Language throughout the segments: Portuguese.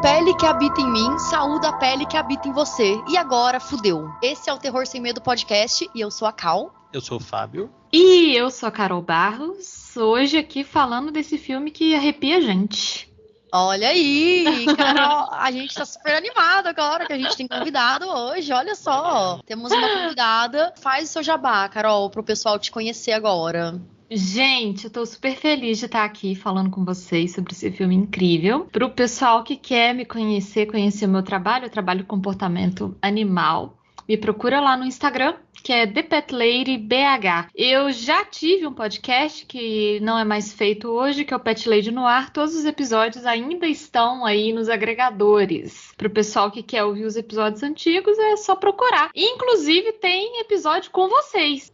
pele que habita em mim, saúda a pele que habita em você. E agora, fudeu. Esse é o Terror Sem Medo Podcast e eu sou a Cal. Eu sou o Fábio. E eu sou a Carol Barros, hoje aqui falando desse filme que arrepia a gente. Olha aí, Carol, a gente tá super animado agora que a gente tem convidado hoje, olha só. Temos uma convidada, faz o seu jabá, Carol, pro pessoal te conhecer agora. Gente, eu tô super feliz de estar aqui falando com vocês sobre esse filme incrível. Pro pessoal que quer me conhecer o meu trabalho, eu trabalho com comportamento animal. Me procura lá no Instagram, que é ThePetLadyBH. Eu já tive um podcast que não é mais feito hoje, que é o Pet Lady no Ar. Todos os episódios ainda estão aí nos agregadores. Pro pessoal que quer ouvir os episódios antigos, é só procurar. Inclusive, tem episódio com vocês.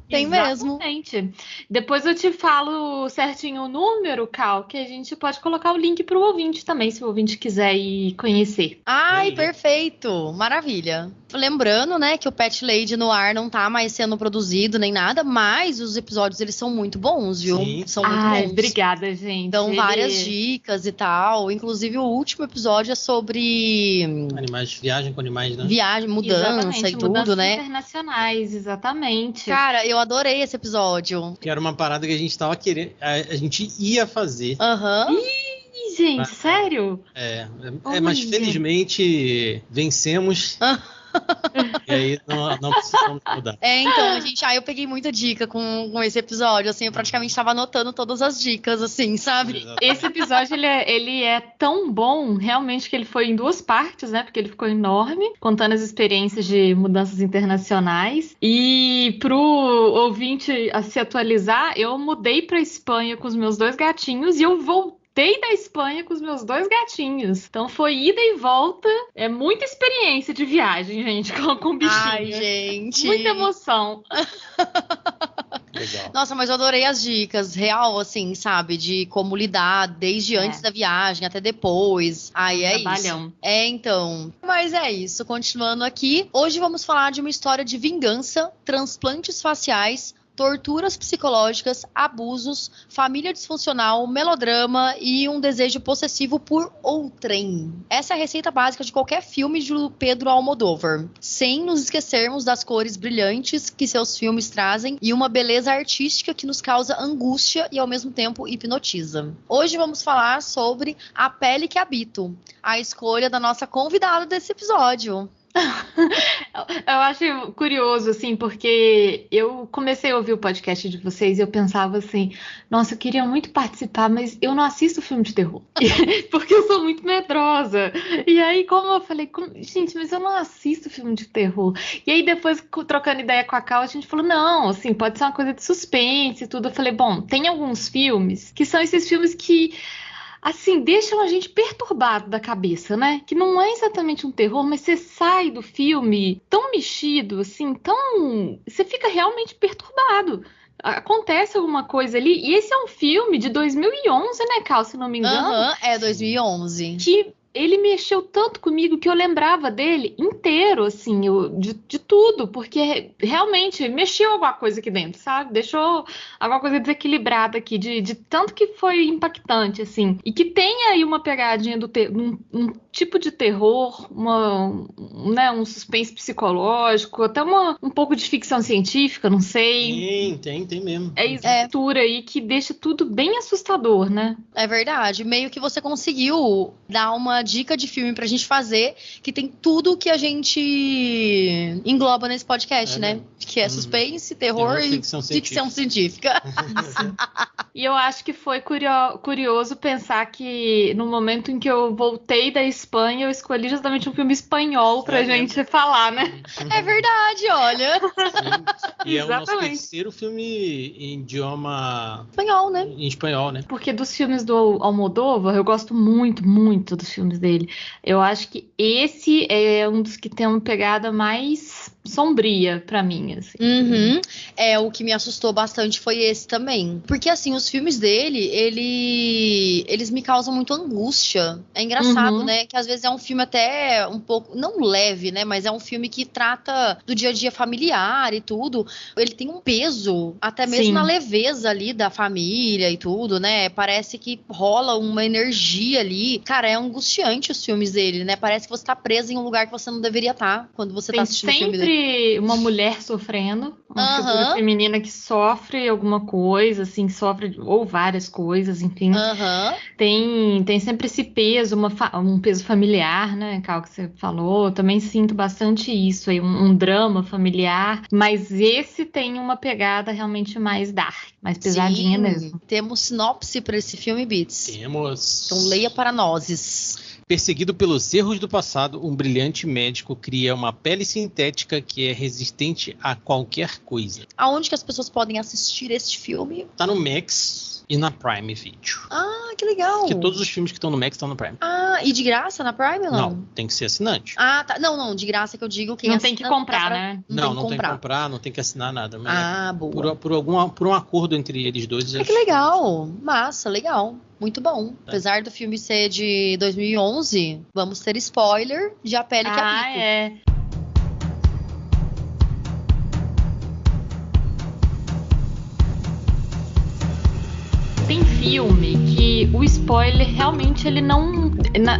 Tem mesmo. Exatamente. Depois eu te falo certinho o número, Cal, que a gente pode colocar o link pro ouvinte também, se o ouvinte quiser ir conhecer. Ai, perfeito. Maravilha. Lembrando, né, que o Pet Lady no Ar não tá mais sendo produzido nem nada, mas os episódios, eles são muito bons, viu? Sim. São muito bons. Obrigada, gente. Dão várias dicas e tal. Inclusive, o último episódio é sobre Animais, viagem com animais, né? viagem, mudança e tudo, mudanças né? internacionais, exatamente. Cara, eu adorei esse episódio. Que era uma parada que a gente tava querendo, a gente ia fazer. Ih, gente, sério? Mas felizmente vencemos. E aí não precisamos mudar. Então, gente, eu peguei muita dica com esse episódio, assim, eu praticamente tava anotando todas as dicas, assim, sabe? Esse episódio, ele é tão bom, realmente, que ele foi em 2 partes, né? Porque ele ficou enorme, contando as experiências de mudanças internacionais. E pro ouvinte a se atualizar, eu mudei pra Espanha com os meus 2 gatinhos e eu voltei da Espanha com os meus 2 gatinhos. Então foi ida e volta. É muita experiência de viagem, gente, com bichinho. Ai, gente. Muita emoção. Legal. Nossa, mas eu adorei as dicas, real, assim, sabe? De como lidar desde antes da viagem até depois. Ai, é Trabalhão. isso. Então. Mas é isso, continuando aqui. Hoje vamos falar de uma história de vingança, transplantes faciais, torturas psicológicas, abusos, família disfuncional, melodrama e um desejo possessivo por outrem. Essa é a receita básica de qualquer filme de Pedro Almodóvar. Sem nos esquecermos das cores brilhantes que seus filmes trazem e uma beleza artística que nos causa angústia e ao mesmo tempo hipnotiza. Hoje vamos falar sobre A Pele que Habito, a escolha da nossa convidada desse episódio. Eu acho curioso, assim, porque eu comecei a ouvir o podcast de vocês e eu pensava assim, nossa, eu queria muito participar, mas eu não assisto filme de terror, porque eu sou muito medrosa. E aí, como eu falei, gente, mas eu não assisto filme de terror. E aí, depois, trocando ideia com a Cal, a gente falou, não, assim, pode ser uma coisa de suspense e tudo. Eu falei, bom, tem alguns filmes que são esses filmes que, assim, deixam a gente perturbado da cabeça, né? Que não é exatamente um terror, mas você sai do filme tão mexido, assim, você fica realmente perturbado. Acontece alguma coisa ali. E esse é um filme de 2011, né, Cal, se não me engano? É 2011. Que ele mexeu tanto comigo que eu lembrava dele inteiro, assim, de tudo, porque realmente mexeu alguma coisa aqui dentro, sabe? Deixou alguma coisa desequilibrada aqui, de tanto que foi impactante, assim. E que tem aí uma pegadinha um tipo de terror, um suspense psicológico, até um pouco de ficção científica, não sei. Tem mesmo. É estrutura aí que deixa tudo bem assustador, né? É verdade. Meio que você conseguiu dar uma dica de filme pra gente fazer, que tem tudo que a gente engloba nesse podcast, né? Que é suspense, terror e ficção científica. E eu acho que foi curioso pensar que no momento em que eu voltei da Espanha, eu escolhi justamente um filme espanhol pra gente falar, né? É verdade, olha. E é o nosso terceiro filme em idioma espanhol, né? Em espanhol, né? Porque dos filmes do Almodóvar, eu gosto muito, muito dos filmes dele. Eu acho que esse é um dos que tem uma pegada mais sombria pra mim, assim. O que me assustou bastante foi esse também. Porque, assim, os filmes dele, eles me causam muito angústia. É engraçado, né? Que às vezes é um filme até um pouco, não leve, né? Mas é um filme que trata do dia a dia familiar e tudo. Ele tem um peso, até mesmo na leveza ali da família e tudo, né? Parece que rola uma energia ali. Cara, é angustiante os filmes dele, né? Parece que você tá preso em um lugar que você não deveria estar quando você tá assistindo o filme dele. Sempre uma mulher sofrendo, uma figura feminina que sofre alguma coisa, assim, sofre ou várias coisas, enfim. Tem sempre esse peso, um peso familiar, né, Cal, que você falou. Eu também sinto bastante isso aí, um drama familiar, mas esse tem uma pegada realmente mais dark, mais pesadinha mesmo. Temos sinopse para esse filme, Beats? Temos. Então leia para nós. Perseguido pelos erros do passado, um brilhante médico cria uma pele sintética que é resistente a qualquer coisa. Aonde que as pessoas podem assistir este filme? Tá no Max e na Prime Video. Ah, que legal. Porque todos os filmes que estão no Max estão no Prime. Ah, e de graça na Prime ou não? Não, tem que ser assinante. Ah, tá. Não, de graça que eu digo quem não tem que comprar, né? Não tem que comprar, não tem que assinar nada. Mas boa. Por um acordo entre eles dois. Que legal. Massa, legal. Muito bom. Apesar do filme ser de 2011, vamos ter spoiler de A Pele que Habito. Tem filme que o spoiler realmente ele não,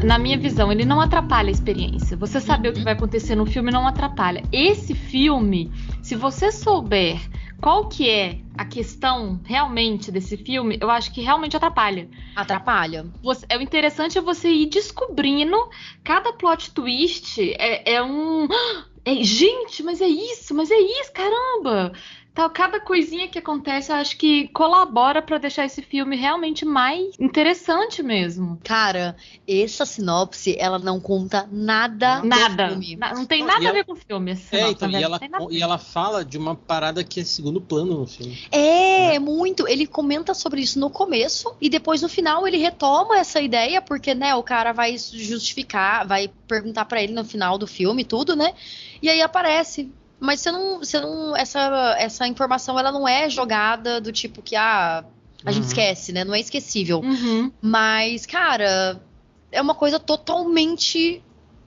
na minha visão, ele não atrapalha a experiência. Você saber o que vai acontecer no filme não atrapalha. Esse filme, se você souber qual que é a questão realmente desse filme, eu acho que realmente atrapalha. Atrapalha. O interessante é você ir descobrindo cada plot twist. Gente, mas é isso, caramba! Então, cada coisinha que acontece, eu acho que colabora pra deixar esse filme realmente mais interessante mesmo. Cara, essa sinopse, ela não conta nada do filme. Não tem nada a ver com o filme. E ela fala de uma parada que é segundo plano no filme. Muito. Ele comenta sobre isso no começo e depois no final ele retoma essa ideia, porque, né, o cara vai justificar, vai perguntar pra ele no final do filme tudo, né? E aí aparece. Mas você não essa informação ela não é jogada do tipo que a gente esquece, né? Não é esquecível. Mas, cara, é uma coisa totalmente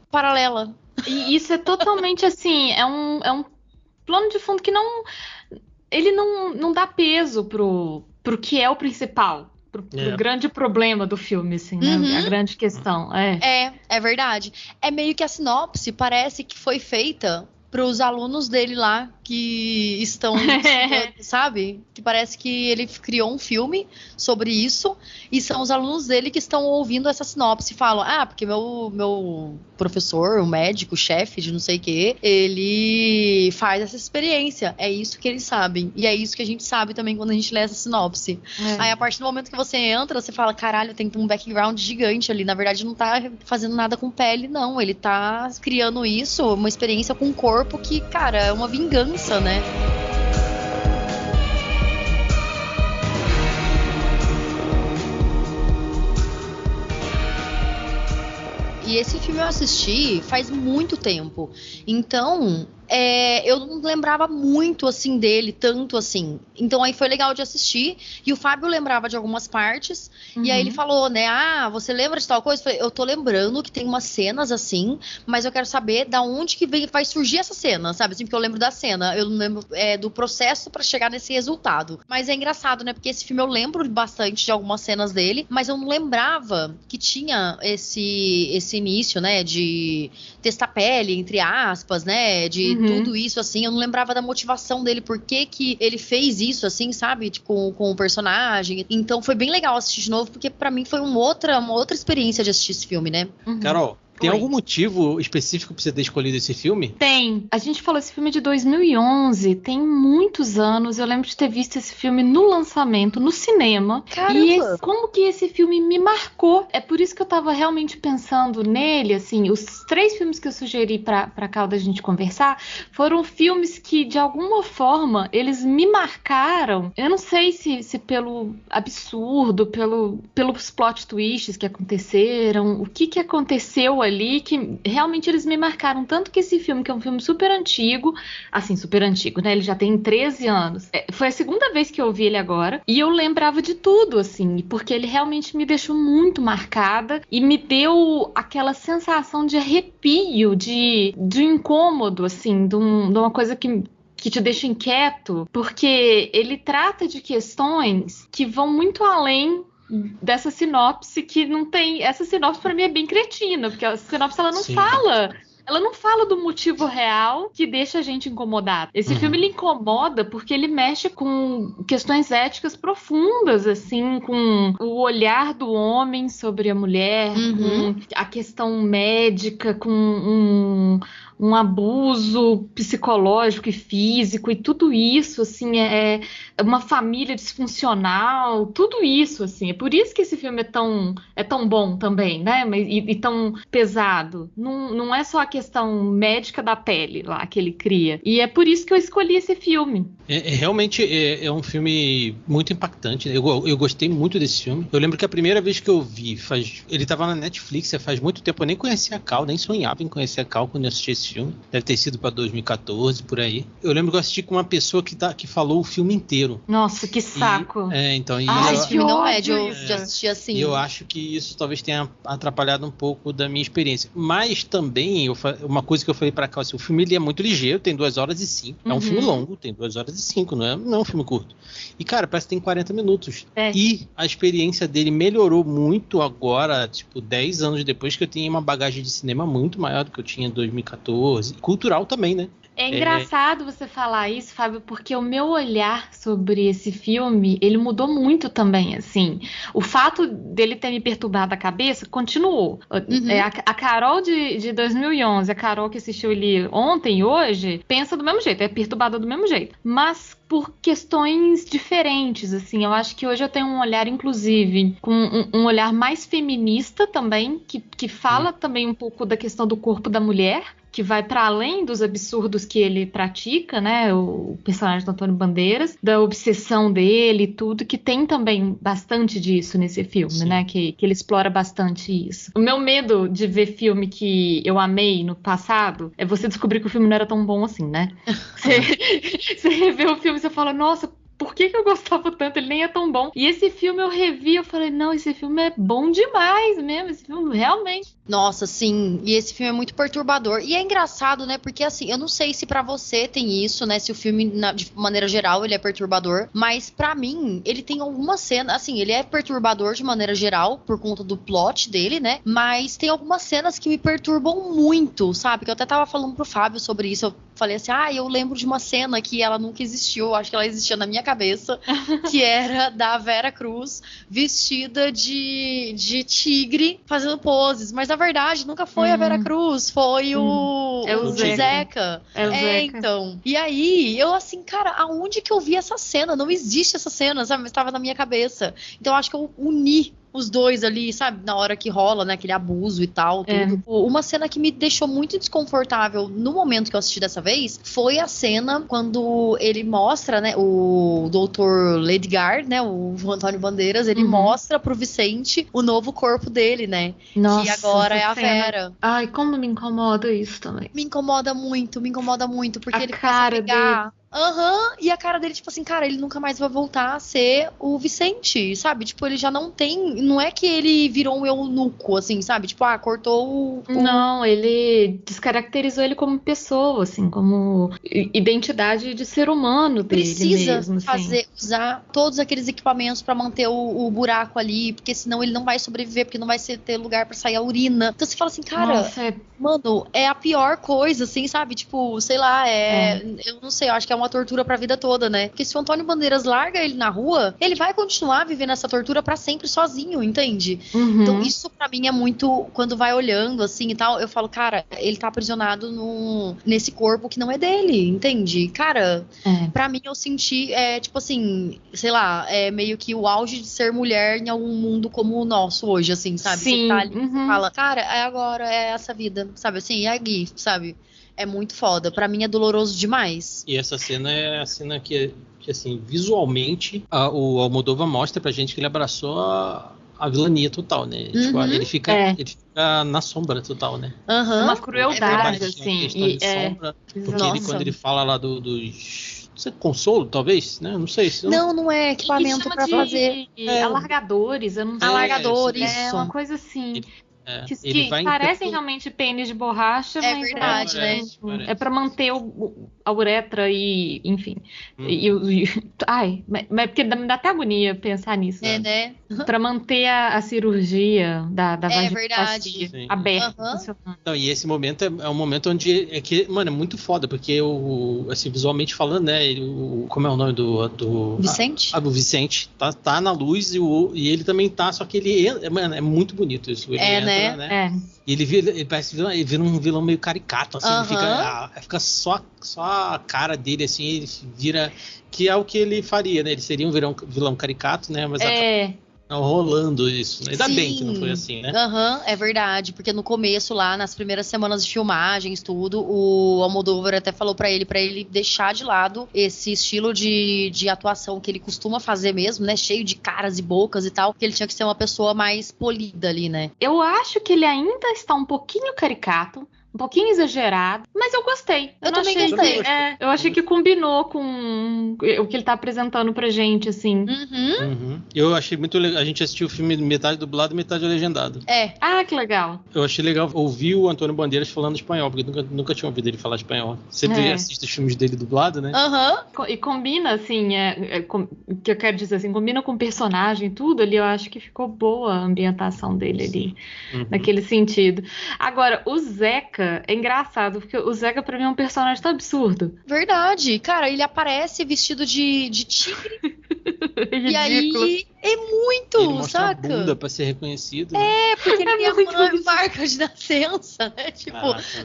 paralela. E isso é totalmente assim, é um plano de fundo que ele não dá peso pro que é o principal. Pro grande problema do filme, assim, né? A grande questão. É verdade. É meio que a sinopse parece que foi feita para os alunos dele lá que estão, sabe? Que parece que ele criou um filme sobre isso e são os alunos dele que estão ouvindo essa sinopse e falam, porque meu professor, o médico, o chefe de não sei o que, ele faz essa experiência. É isso que eles sabem. E é isso que a gente sabe também quando a gente lê essa sinopse. Aí, a partir do momento que você entra, você fala, caralho, tem um background gigante ali. Na verdade, não tá fazendo nada com pele, não. Ele tá criando isso, uma experiência com o corpo que, cara, é uma vingança, né? E esse filme eu assisti faz muito tempo. Então, eu não lembrava muito, assim, dele, tanto assim. Então, aí foi legal de assistir. E o Fábio lembrava de algumas partes. E aí ele falou, né? Você lembra de tal coisa? Eu falei, eu tô lembrando que tem umas cenas, assim, mas eu quero saber da onde que vai surgir essa cena, sabe? Assim, porque eu lembro da cena. Eu não lembro do processo pra chegar nesse resultado. Mas é engraçado, né? Porque esse filme eu lembro bastante de algumas cenas dele, mas eu não lembrava que tinha esse início, né? De testar pele, entre aspas, né? De tudo isso, assim, eu não lembrava da motivação dele, por que ele fez isso, assim, sabe, com o personagem. Então foi bem legal assistir de novo, porque pra mim foi uma outra experiência de assistir esse filme, né? Carol, tem algum motivo específico pra você ter escolhido esse filme? Tem. A gente falou esse filme de 2011, tem muitos anos. Eu lembro de ter visto esse filme no lançamento, no cinema. Caramba! E como que esse filme me marcou. É por isso que eu tava realmente pensando nele, assim, os 3 filmes que eu sugeri pra cá da gente conversar foram filmes que, de alguma forma, eles me marcaram. Eu não sei se pelo absurdo, pelos plot twists que aconteceram, o que aconteceu ali ali que realmente eles me marcaram. Tanto que esse filme, que é um filme super antigo, assim, super antigo, né? Ele já tem 13 anos. Foi a segunda vez que eu vi ele agora. E eu lembrava de tudo, assim, porque ele realmente me deixou muito marcada e me deu aquela sensação de arrepio, de incômodo, assim, de uma coisa que te deixa inquieto, porque ele trata de questões que vão muito além dessa sinopse, que não tem... Essa sinopse pra mim é bem cretina, porque a sinopse ela não fala... Ela não fala do motivo real que deixa a gente incomodado. Esse filme ele incomoda porque ele mexe com questões éticas profundas, assim, com o olhar do homem sobre a mulher, com a questão médica, com um abuso psicológico e físico e tudo isso, assim, é uma família disfuncional, tudo isso, assim. É por isso que esse filme é tão bom também, né? E tão pesado. Não é só a questão médica da pele lá que ele cria. E é por isso que eu escolhi esse filme. Realmente é um filme muito impactante. Eu gostei muito desse filme. Eu lembro que a primeira vez que eu vi, ele estava na Netflix, faz muito tempo. Eu nem conhecia a Cal, nem sonhava em conhecer a Cal quando eu assisti esse filme. Deve ter sido para 2014, por aí. Eu lembro que eu assisti com uma pessoa que falou o filme inteiro. Nossa, que saco. Esse filme não é de assistir assim. E eu acho que isso talvez tenha atrapalhado um pouco da minha experiência. Mas também, uma coisa que eu falei pra Cal, assim, o filme ele é muito ligeiro, tem 2h05. É um filme longo, tem 2h05, não é um filme curto. E, cara, parece que tem 40 minutos. E a experiência dele melhorou muito agora, tipo, 10 anos depois, que eu tinha uma bagagem de cinema muito maior do que eu tinha em 2014. Cultural também, né? É engraçado você falar isso, Fábio, porque o meu olhar sobre esse filme, ele mudou muito também, assim. O fato dele ter me perturbado a cabeça continuou. A Carol de 2011, a Carol que assistiu ele ontem e hoje, pensa do mesmo jeito, é perturbada do mesmo jeito. Mas por questões diferentes, assim. Eu acho que hoje eu tenho um olhar, inclusive, com um olhar mais feminista também, que fala também um pouco da questão do corpo da mulher, que vai para além dos absurdos que ele pratica, né, o personagem do Antônio Bandeiras, da obsessão dele e tudo, que tem também bastante disso nesse filme, né, que ele explora bastante isso. O meu medo de ver filme que eu amei no passado é você descobrir que o filme não era tão bom assim, né? Você revê o filme e você fala, nossa, por que eu gostava tanto? Ele nem é tão bom. E esse filme eu revi, eu falei, não, esse filme é bom demais mesmo. Esse filme realmente... Nossa, sim. E esse filme é muito perturbador. E é engraçado, né? Porque, assim, eu não sei se pra você tem isso, né? Se o filme, de maneira geral, ele é perturbador. Mas, pra mim, ele tem algumas cenas... Assim, ele é perturbador de maneira geral, por conta do plot dele, né? Mas tem algumas cenas que me perturbam muito, sabe? Que eu até tava falando pro Fábio sobre isso. Eu falei assim, eu lembro de uma cena que ela nunca existiu. Eu acho que ela existia na minha cabeça. Que era da Vera Cruz vestida de tigre, fazendo poses. Mas, na verdade, nunca foi a Vera Cruz, foi o Zeca. Então. E aí, eu assim, cara, aonde que eu vi essa cena? Não existe essa cena, sabe? Mas estava na minha cabeça. Então, eu acho que eu uni os dois ali, sabe? Na hora que rola, né? Aquele abuso e tal, tudo. Uma cena que me deixou muito desconfortável no momento que eu assisti dessa vez foi a cena quando ele mostra, né? O doutor Ledgar, né? O Antônio Bandeiras, ele mostra pro Vicente o novo corpo dele, né? Nossa, que agora é a Vera. Ai, como me incomoda isso também. Me incomoda muito, porque ele cara começa a pegar... E a cara dele, tipo assim, cara, ele nunca mais vai voltar a ser o Vicente, sabe? Tipo, ele já não tem... Não é que ele virou um eunuco, assim, sabe? Tipo, cortou o... Não, ele descaracterizou ele como pessoa, assim, como identidade de ser humano dele mesmo. Precisa usar todos aqueles equipamentos pra manter o buraco ali, porque senão ele não vai sobreviver, porque não vai ter lugar pra sair a urina. Então você fala assim, cara... Mano, é a pior coisa, assim, sabe? Tipo, sei lá, eu não sei, eu acho que é uma tortura pra vida toda, né? Porque se o Antônio Bandeiras larga ele na rua, ele vai continuar vivendo essa tortura pra sempre sozinho, entende? Então isso pra mim é muito, quando vai olhando assim e tal, eu falo, cara, ele tá aprisionado nesse corpo que não é dele, entende? Cara, pra mim eu senti, tipo assim, sei lá, é meio que o auge de ser mulher em algum mundo como o nosso hoje, assim, sabe? Sim. Você tá ali, você fala, cara, agora é essa vida, sabe? Assim, é a Gui, sabe? É muito foda. Pra mim é doloroso demais. E essa cena é a cena que assim, visualmente, o Almodóvar mostra pra gente que ele abraçou a vilania total, né? Tipo, ele fica na sombra total, né? Uma crueldade, assim. De sombra, porque ele, quando ele fala lá dos... consolo, talvez, né? Não sei. Não é equipamento pra fazer. Alargadores, eu não sei. Alargadores. É uma coisa assim. Ele vai parecem realmente pênis de borracha, mas verdade, né? É pra manter a uretra e, enfim. Mas porque me dá até agonia pensar nisso. Né? Pra manter a cirurgia da vaginoplastia aberta, funcionando. Não, e esse momento é um momento onde mano, é muito foda, porque assim, visualmente falando, né? Como é o nome do Vicente? O Vicente tá na luz e ele também tá, só que ele, mano, é muito bonito isso. Ele entra, né? E ele parece ele vira um vilão meio caricato, assim, fica só a cara dele, assim, ele vira, que é o que ele faria, né? Ele seria um vilão caricato, né? Mas rolando isso, né? Ainda bem que não foi assim, né? É verdade, porque no começo lá, nas primeiras semanas de filmagens, tudo, o Almodóvar até falou pra ele deixar de lado esse estilo de atuação que ele costuma fazer mesmo, né? Cheio de caras e bocas e tal, que ele tinha que ser uma pessoa mais polida ali, né? Eu acho que ele ainda está um pouquinho caricato, um pouquinho exagerado, mas eu gostei. Eu também gostei. Eu achei que combinou com o que ele tá apresentando pra gente, assim. Eu achei muito legal. A gente assistiu o filme metade dublado e metade legendado. Que legal. Eu achei legal ouvir o Antônio Bandeiras falando espanhol, porque nunca tinha ouvido ele falar espanhol. Sempre assiste os filmes dele dublado, né? E combina, assim, o que eu quero dizer, assim, combina com o personagem, tudo ali, eu acho que ficou boa a ambientação dele ali, naquele sentido. Agora, o Zeca é engraçado, porque o Zeca pra mim é um personagem tão absurdo. Verdade. Cara, ele aparece vestido de tigre. E aí é muito, ele mostra saca? a bunda pra ser reconhecido. Porque ele tem uma marca de nascença, né? Tipo,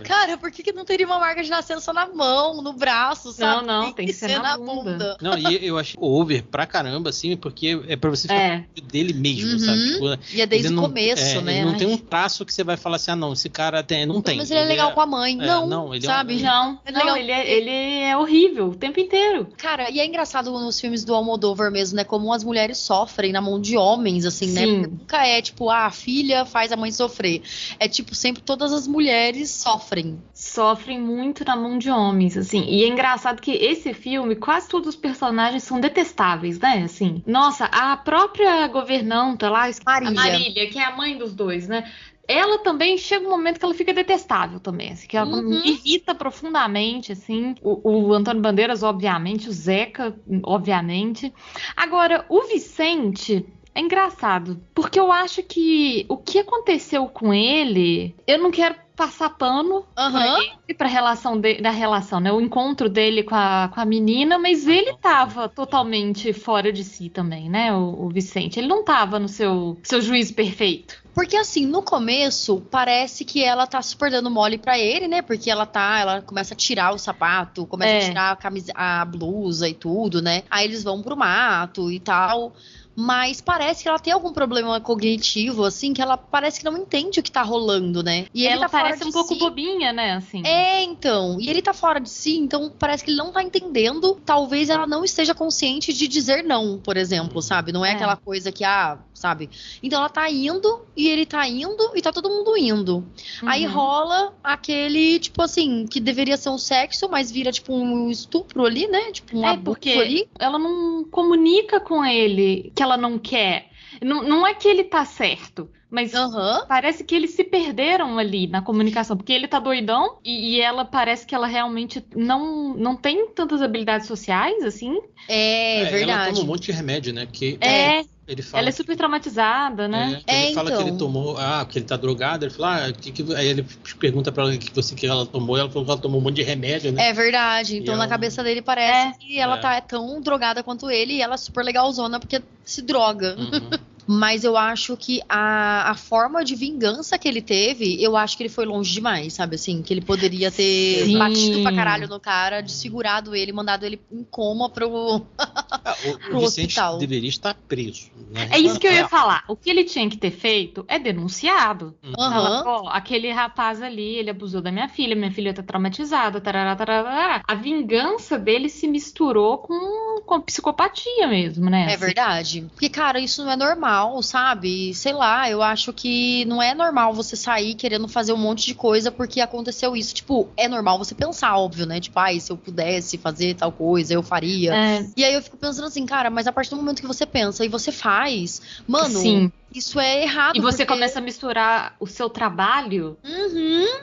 cara, por que não teria uma marca de nascença na mão, no braço, sabe? Não, tem que ser na bunda. Não, e eu achei over pra caramba, assim, porque é pra você ficar dele mesmo, sabe? Tipo, e é desde o começo, né? Ele não tem um traço que você vai falar assim, não, esse cara não tem. Mas ele é legal com a mãe. Não, ele sabe? Ele é horrível o tempo inteiro. Cara, e é engraçado nos filmes do Almodóvar mesmo, né? Como as mulheres sofrem na mão de homens, assim, né? Porque nunca é tipo, a filha faz a mãe sofrer. É tipo, sempre todas as mulheres sofrem. Sofrem muito na mão de homens, assim. E é engraçado que esse filme, quase todos os personagens são detestáveis, né? Assim, nossa, a própria governanta lá, a Marília, que é a mãe dos dois, né? Ela também chega um momento que ela fica detestável também, assim, que ela me irrita profundamente, assim. O Antônio Bandeiras, obviamente, o Zeca, obviamente. Agora, o Vicente é engraçado, porque eu acho que o que aconteceu com ele, eu não quero passar pano pra relação da relação, né? O encontro dele com a menina, mas ele tava totalmente fora de si também, né? O Vicente, ele não tava no seu juízo perfeito. Porque assim, no começo, parece que ela tá super dando mole pra ele, né? Porque ela começa a tirar o sapato, começa a tirar a blusa e tudo, né? Aí eles vão pro mato e tal. Mas parece que ela tem algum problema cognitivo, assim, que ela parece que não entende o que tá rolando, né? E ele ela tá parece um pouco bobinha, né, assim. Então. E ele tá fora de si, então parece que ele não tá entendendo. Talvez ela não esteja consciente de dizer não, por exemplo, sabe? Não é aquela coisa que, sabe? Então ela tá indo, e ele tá indo, e tá todo mundo indo. Aí rola aquele, tipo assim, que deveria ser um sexo, mas vira, tipo, um estupro ali, né? Tipo, um abuso ali. Ela não comunica com ele que ela não quer. Não é que ele tá certo, mas parece que eles se perderam ali na comunicação, porque ele tá doidão e ela parece que ela realmente não tem tantas habilidades sociais, assim. Verdade. Ela toma um monte de remédio, né? Ele fala ela é super traumatizada, né? Ele fala que ele tomou, que ele tá drogado, ele fala, aí ele pergunta pra ela que ela tomou, ela falou que ela tomou um monte de remédio, né? É verdade, então na cabeça dele parece que ela tá tão drogada quanto ele, e ela é super legalzona porque se droga. Mas eu acho que a forma de vingança que ele teve, eu acho que ele foi longe demais, sabe? Assim, que ele poderia ter batido pra caralho no cara, segurado ele, mandado ele em coma pro o Vicente hospital. Deveria estar preso. Né? É isso que eu ia falar. O que ele tinha que ter feito é denunciado. Fala, aquele rapaz ali, ele abusou da minha filha tá traumatizada, tarará, tarará. A vingança dele se misturou com psicopatia mesmo, né? É verdade. Porque, cara, isso não é normal. normal, sabe? Sei lá, eu acho que não é normal você sair querendo fazer um monte de coisa porque aconteceu isso. Tipo, é normal você pensar, óbvio, né? Tipo, se eu pudesse fazer tal coisa, eu faria. E aí eu fico pensando assim, cara, mas a partir do momento que você pensa e você faz, mano, Sim. Isso é errado. E você começa a misturar o seu trabalho,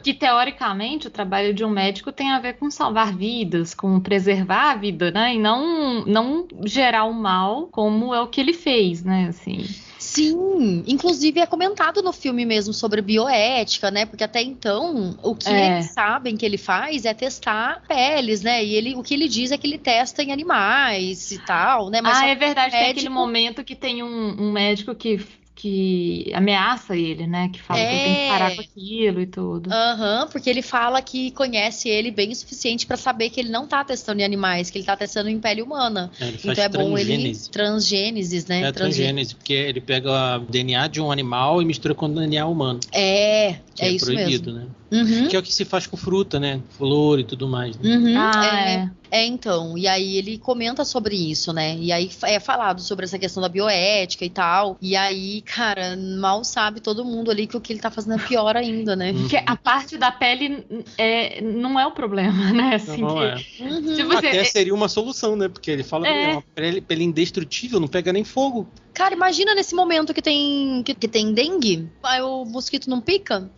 que teoricamente o trabalho de um médico tem a ver com salvar vidas, com preservar a vida, né? E não gerar o mal como é o que ele fez, né? Assim. Sim, inclusive é comentado no filme mesmo sobre bioética, né? Porque até então, o que eles sabem que ele faz é testar peles, né? E o que ele diz é que ele testa em animais e tal, né? Mas é verdade, tem aquele momento que tem um médico que ameaça ele, né? Que fala que ele tem que parar com aquilo e tudo. Porque ele fala que conhece ele bem o suficiente pra saber que ele não tá testando em animais, que ele tá testando em pele humana. Então é bom ele... Transgênese, né? Transgênese, porque ele pega o DNA de um animal e mistura com o DNA humano. É isso proibido, mesmo. Né? Que é o que se faz com fruta, né? Flor e tudo mais. Né? Então, e aí ele comenta sobre isso, né? E aí é falado sobre essa questão da bioética e tal. E aí, cara, mal sabe todo mundo ali que o que ele tá fazendo é pior ainda, né? Porque a parte da pele não é o problema, né? Assim, não é. Até seria uma solução, né? Porque ele fala que é uma pele indestrutível, não pega nem fogo. Cara, imagina nesse momento que tem dengue, aí o mosquito não pica.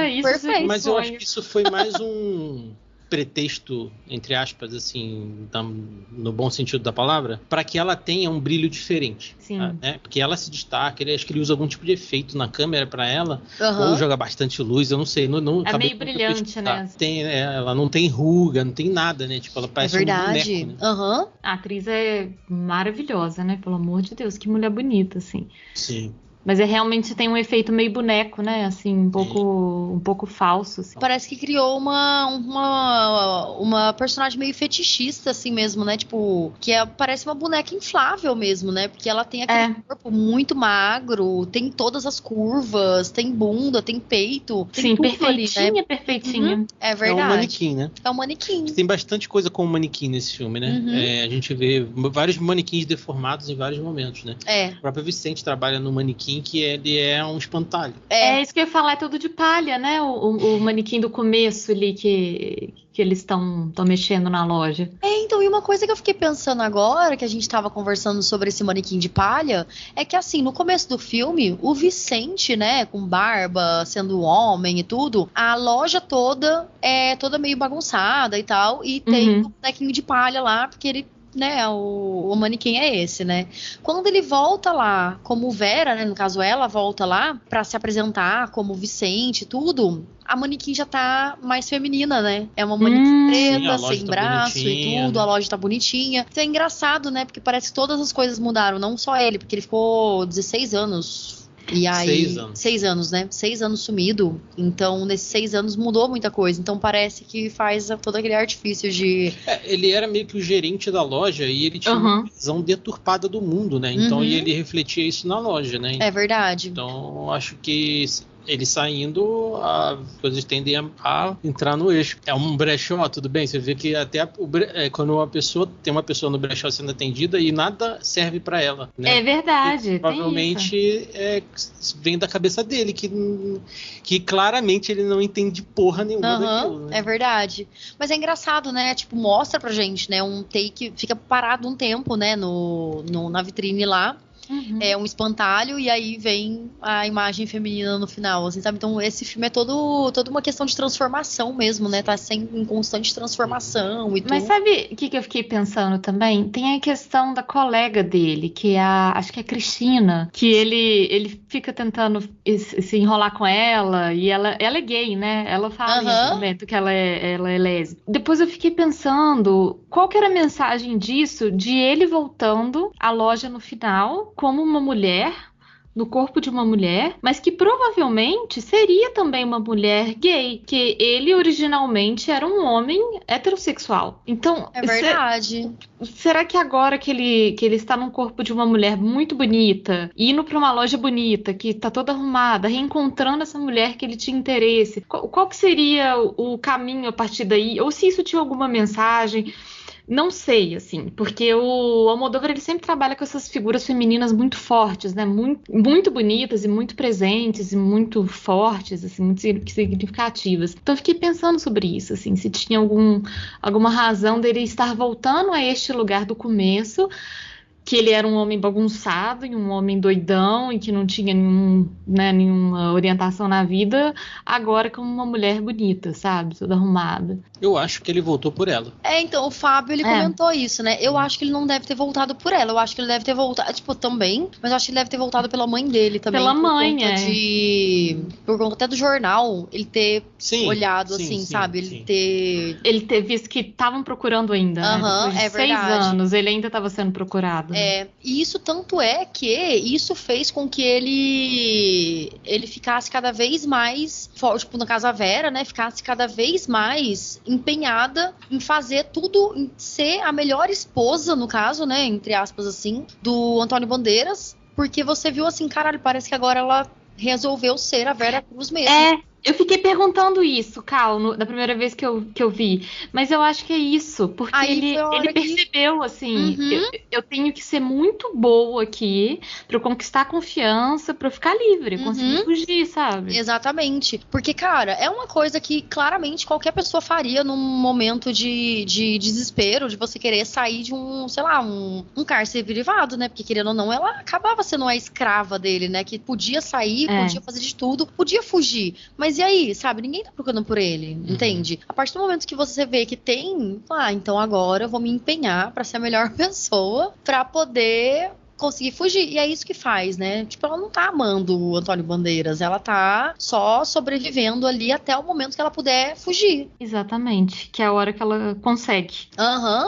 Isso perfeito. Mas eu acho que isso foi mais um pretexto, entre aspas, assim, no bom sentido da palavra, para que ela tenha um brilho diferente. Sim. Né? Porque ela se destaca, acho que ele usa algum tipo de efeito na câmera para ela, ou joga bastante luz, eu não sei. Não é meio brilhante, né? Ela não tem ruga, não tem nada, né? Tipo, ela parece um boneco, né? A atriz é maravilhosa, né? Pelo amor de Deus, que mulher bonita, assim. Sim. Mas realmente tem um efeito meio boneco, né? Assim, um pouco falso. Assim. Parece que criou uma personagem meio fetichista, assim mesmo, né? Tipo, parece uma boneca inflável mesmo, né? Porque ela tem aquele corpo muito magro, tem todas as curvas, tem bunda, tem peito. Tem tudo perfeitinha, ali, né? perfeitinha. É verdade. É um manequim, né? É um manequim. Tem bastante coisa com o manequim nesse filme, né? A gente vê vários manequins deformados em vários momentos, né? O próprio Vicente trabalha no manequim que ele é um espantalho. É isso que eu ia falar, é tudo de palha, né? O manequim do começo ali que eles estão mexendo na loja. Então, e uma coisa que eu fiquei pensando agora, que a gente tava conversando sobre esse manequim de palha, é que assim, no começo do filme, o Vicente, né, com barba, sendo homem e tudo, a loja toda é toda meio bagunçada e tal, e tem um bonequinho de palha lá, porque ele, né, o manequim é esse, né? Quando ele volta lá como Vera, né, no caso ela volta lá pra se apresentar como Vicente e tudo, a manequim já tá mais feminina, né? É uma manequim preta, sem braço e tudo, a loja tá bonitinha. Então é engraçado, né? Porque parece que todas as coisas mudaram, não só ele, porque ele ficou 16 anos. E aí, 6 anos, né? 6 anos sumido. Então, nesses 6 anos mudou muita coisa. Então, parece que faz todo aquele artifício de... ele era meio que o gerente da loja e ele tinha uma visão deturpada do mundo, né? Então, e ele refletia isso na loja, né? É verdade. Então, acho que ele saindo, as coisas tendem a entrar no eixo. É um brechó, tudo bem? Você vê que até quando tem uma pessoa no brechó sendo atendida e nada serve para ela, né? É verdade. E, provavelmente vem da cabeça dele, que claramente ele não entende porra nenhuma daquilo. Né? É verdade. Mas é engraçado, né? Tipo, mostra pra gente, né? Um take, fica parado um tempo, né? Na vitrine lá. É um espantalho e aí vem a imagem feminina no final, assim, sabe? Então esse filme é toda uma questão de transformação mesmo, né? Tá sempre em constante transformação e tudo. Mas sabe o que eu fiquei pensando também? Tem a questão da colega dele, que é acho que é a Cristina, que ele fica tentando se enrolar com ela e ela é gay, né? Ela fala em algum momento que ela é lésbica. Depois eu fiquei pensando, qual que era a mensagem disso, de ele voltando à loja no final como uma mulher, no corpo de uma mulher, mas que provavelmente seria também uma mulher gay, que ele originalmente era um homem heterossexual. Então, é verdade. Será que agora que ele está num corpo de uma mulher muito bonita, indo para uma loja bonita, que está toda arrumada, reencontrando essa mulher que ele tinha interesse, qual que seria o caminho a partir daí? Ou se isso tinha alguma mensagem? Não sei, assim, porque o Almodóvar, ele sempre trabalha com essas figuras femininas muito fortes, né? Muito bonitas e muito presentes e muito fortes, assim, muito significativas. Então eu fiquei pensando sobre isso, assim, se tinha alguma razão dele estar voltando a este lugar do começo, que ele era um homem bagunçado e um homem doidão e que não tinha nenhuma orientação na vida, agora como uma mulher bonita, sabe? Toda arrumada. Eu acho que ele voltou por ela. Então, o Fábio, ele comentou isso, né? Eu acho que ele não deve ter voltado por ela. Eu acho que ele deve ter voltado, tipo, também, mas eu acho que ele deve ter voltado pela mãe dele também. Pela mãe, Por conta até do jornal, ele ter olhado, sim, assim, sabe? Sim. Ele ter visto que estavam procurando ainda, né? Depois de 6 anos, ele ainda estava sendo procurado. E isso tanto é que isso fez com que ele ficasse cada vez mais, tipo, no caso a Vera, né, ficasse cada vez mais empenhada em fazer tudo, em ser a melhor esposa, no caso, né, entre aspas, assim, do Antônio Bandeiras, porque você viu assim, caralho, parece que agora ela resolveu ser a Vera Cruz mesmo. Eu fiquei perguntando isso, Cal, da primeira vez que eu vi. Mas eu acho que é isso. Porque ele percebeu, assim, eu tenho que ser muito boa aqui pra eu conquistar a confiança, pra eu ficar livre, conseguir fugir, sabe? Exatamente. Porque, cara, é uma coisa que claramente qualquer pessoa faria num momento de desespero, de você querer sair de um cárcere privado, né? Porque, querendo ou não, ela acabava sendo a escrava dele, né? Que podia sair, podia fazer de tudo, podia fugir. Mas e aí, sabe? Ninguém tá procurando por ele, entende? A partir do momento que você vê que tem, então agora eu vou me empenhar pra ser a melhor pessoa pra poder conseguir fugir. E é isso que faz, né? Tipo, ela não tá amando o Antônio Bandeiras, ela tá só sobrevivendo ali até o momento que ela puder fugir. Exatamente, que é a hora que ela consegue.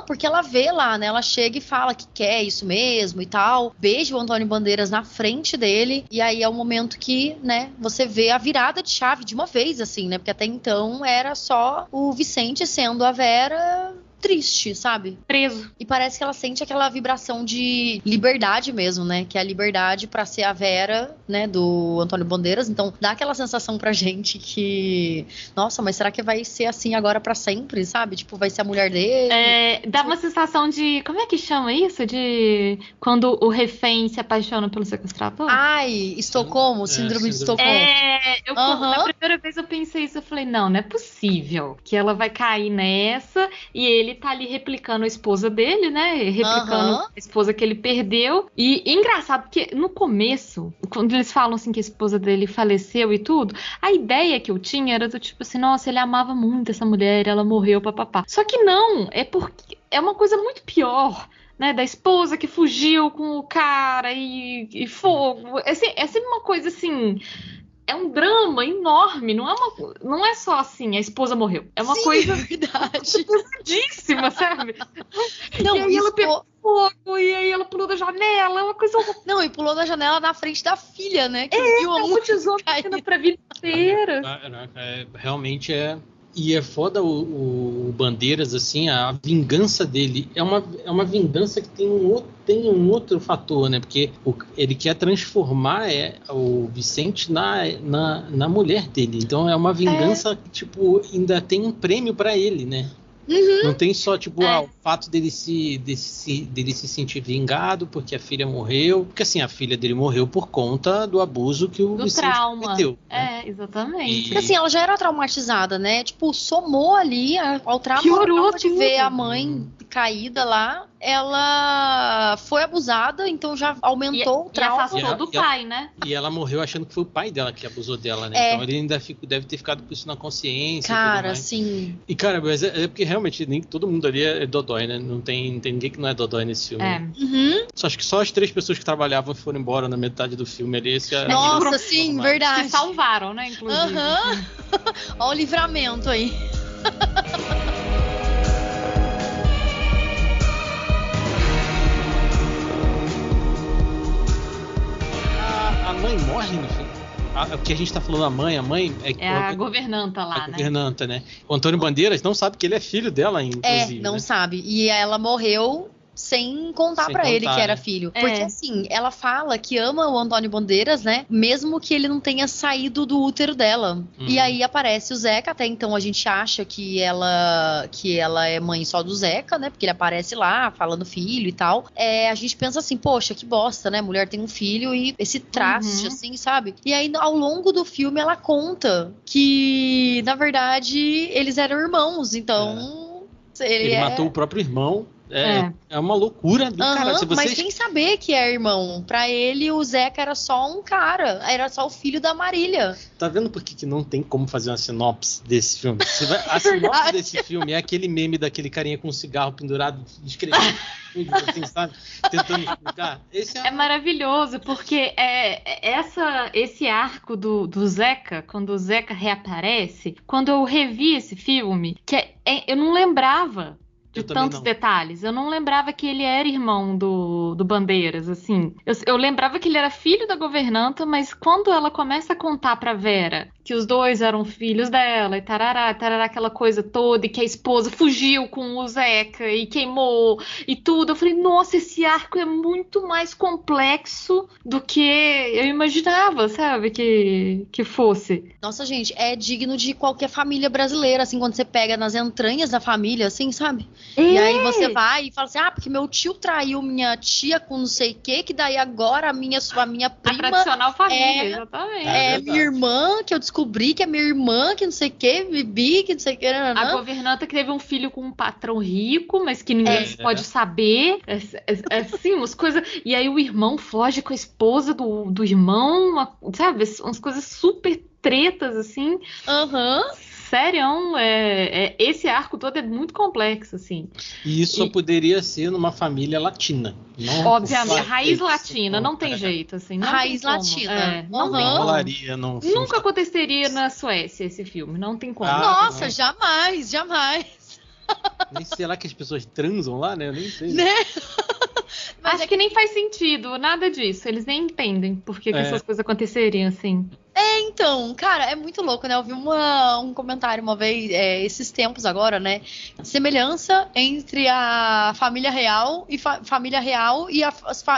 Porque ela vê lá, né? Ela chega e fala que quer isso mesmo e tal. Beija o Antônio Bandeiras na frente dele. E aí é o momento que, né, você vê a virada de chave de uma vez, assim, né? Porque até então era só o Vicente sendo a Vera triste, sabe? Preso. E parece que ela sente aquela vibração de liberdade mesmo, né? Que é a liberdade pra ser a Vera, né? Do Antônio Bandeiras. Então dá aquela sensação pra gente que, nossa, mas será que vai ser assim agora pra sempre, sabe? Tipo, vai ser a mulher dele? Dá uma sensação de, como é que chama isso? De quando o refém se apaixona pelo sequestrador? Estocolmo, síndrome de Estocolmo. Na primeira vez eu pensei isso, eu falei, não é possível que ela vai cair nessa e ele tá ali replicando a esposa dele, né? Replicando a esposa que ele perdeu. E engraçado, porque no começo, quando eles falam assim que a esposa dele faleceu e tudo, a ideia que eu tinha era do tipo assim, nossa, ele amava muito essa mulher, ela morreu, papapá. Só que não, é porque é uma coisa muito pior. Né, da esposa que fugiu com o cara e fogo. É sempre uma coisa assim. É um drama enorme, não é só assim, a esposa morreu. É uma coisa pesadíssima, sabe? Não, e aí ela pegou fogo, e aí ela pulou da janela, é uma coisa... Não, e pulou da janela na frente da filha, né? Que viu a um tesouro caindo pra vida inteira. Realmente é... E é foda o Bandeiras, assim, a vingança dele é uma vingança que tem um outro fator, né? Porque ele quer transformar o Vicente na mulher dele. Então é uma vingança que, tipo, ainda tem um prêmio pra ele, né? Não tem só, tipo, o fato dele se sentir vingado porque a filha morreu. Porque, assim, a filha dele morreu por conta do abuso que o Vicente cometeu. Né? Exatamente. Porque, assim, ela já era traumatizada, né? Tipo, somou ali ao trauma de ver a mãe caída lá. Ela foi abusada, então já aumentou o trauma. E afastou do pai, né? E ela morreu achando que foi o pai dela que abusou dela, né? Então ele ainda deve ter ficado com isso na consciência. Cara, sim. E, cara, mas é porque realmente nem todo mundo ali é dodói, né? Não tem ninguém que não é dodói nesse filme. Acho que só as 3 pessoas que trabalhavam foram embora na metade do filme ali. Nossa, sim, verdade. Que salvaram, né? Inclusive. Olha o livramento aí. A mãe morre no filme. O que a gente tá falando, a mãe é a governanta lá, né? A governanta, né? O Antônio Bandeiras não sabe que ele é filho dela, inclusive. Não sabe. E ela morreu sem contar Sem pra ele contar, que era né? filho. É. Porque assim, ela fala que ama o Antônio Bandeiras, né? Mesmo que ele não tenha saído do útero dela. E aí aparece o Zeca, até então a gente acha que ela é mãe só do Zeca, né? Porque ele aparece lá falando filho e tal. A gente pensa assim, poxa, que bosta, né? Mulher tem um filho e esse traste, assim, sabe? E aí ao longo do filme ela conta que, na verdade, eles eram irmãos, então Ele matou o próprio irmão. É uma loucura do caralho. Se Mas vocês... sem saber que é irmão. Pra ele, o Zeca era só um cara. Era só o filho da Marília. Tá vendo por que não tem como fazer uma sinopse desse filme? A sinopse desse filme é aquele meme daquele carinha com um cigarro pendurado, escrevendo assim, sabe? Tentando explicar. É maravilhoso, porque esse arco do Zeca, quando o Zeca reaparece, quando eu revi esse filme, eu não lembrava de tantos detalhes. Eu não lembrava que ele era irmão do Bandeiras, assim. Eu lembrava que ele era filho da governanta, mas quando ela começa a contar pra Vera que os dois eram filhos dela, e tarará, aquela coisa toda, e que a esposa fugiu com o Zeca e queimou e tudo, eu falei, nossa, esse arco é muito mais complexo do que eu imaginava, sabe, que fosse. Nossa, gente, é digno de qualquer família brasileira, assim, quando você pega nas entranhas da família, assim, sabe? E aí você vai e fala assim, porque meu tio traiu minha tia com não sei o que daí agora a minha prima... A tradicional família, exatamente. É minha irmã, que eu descobri que é minha irmã, que não sei o que, Bibi, que não sei o que... A governanta que teve um filho com um patrão rico, mas que ninguém pode saber. Assim, umas coisas... E aí o irmão foge com a esposa do irmão, sabe? Umas coisas super tretas, assim. Sério, esse arco todo é muito complexo, assim. E isso só poderia ser numa família latina. Não, obviamente, raiz latina, não tem jeito, assim. Não raiz latina. Não tem como. Rolaria, não. Nunca aconteceria na Suécia esse filme, não tem como. Nossa, jamais. Nem sei lá que as pessoas transam lá, né? Eu nem sei. Né? Mas acho que nem faz sentido, nada disso. Eles nem entendem por que essas coisas aconteceriam assim. Então, cara, é muito louco, né? Eu vi um comentário uma vez, esses tempos agora, né? Semelhança entre a família real e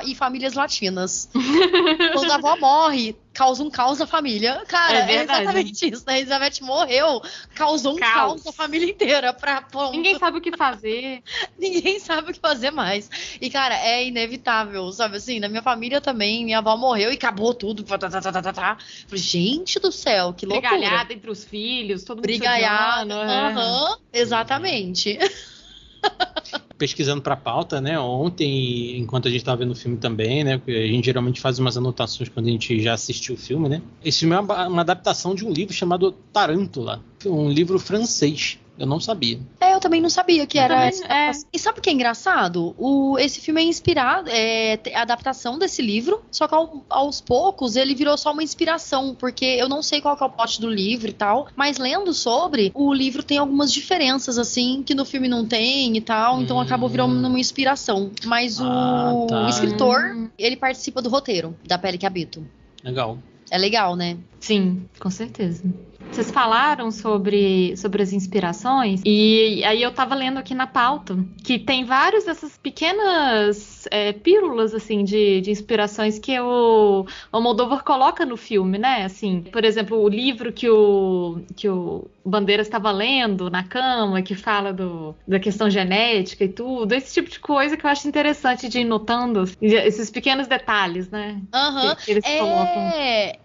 e famílias latinas. Quando a avó morre, causa um caos na família. Cara, é exatamente isso, né? A Elizabeth morreu, causou um caos na família inteira. Ninguém sabe o que fazer. Ninguém sabe o que fazer mais. E, cara, é inevitável, sabe assim? Na minha família também, minha avó morreu e acabou tudo. Falei, gente do céu, que loucura. Brigalhada entre os filhos, todo mundo brigalhada. Exatamente. Pesquisando pra pauta, né? Ontem, enquanto a gente tava vendo o filme também, né? Porque a gente geralmente faz umas anotações quando a gente já assistiu o filme, né? Esse filme é uma adaptação de um livro chamado Tarântula, um livro francês. Eu não sabia. Eu também não sabia que era. E sabe o que é engraçado? Esse filme é inspirado, a adaptação desse livro, só que aos poucos ele virou só uma inspiração, porque eu não sei qual que é o plot do livro e tal, mas lendo sobre, o livro tem algumas diferenças, assim, que no filme não tem e tal, então acabou virando uma inspiração. Mas o escritor, ele participa do roteiro da Pele que Habito. Legal. É legal, né? Sim, com certeza. Vocês falaram sobre as inspirações, e aí eu tava lendo aqui na pauta que tem várias dessas pequenas pílulas, assim, de inspirações que o Almodóvar coloca no filme, né? Assim, por exemplo, o livro que o Bandeiras estava lendo na cama, que fala da questão genética e tudo, esse tipo de coisa que eu acho interessante de ir notando, esses pequenos detalhes, né? Que eles colocam.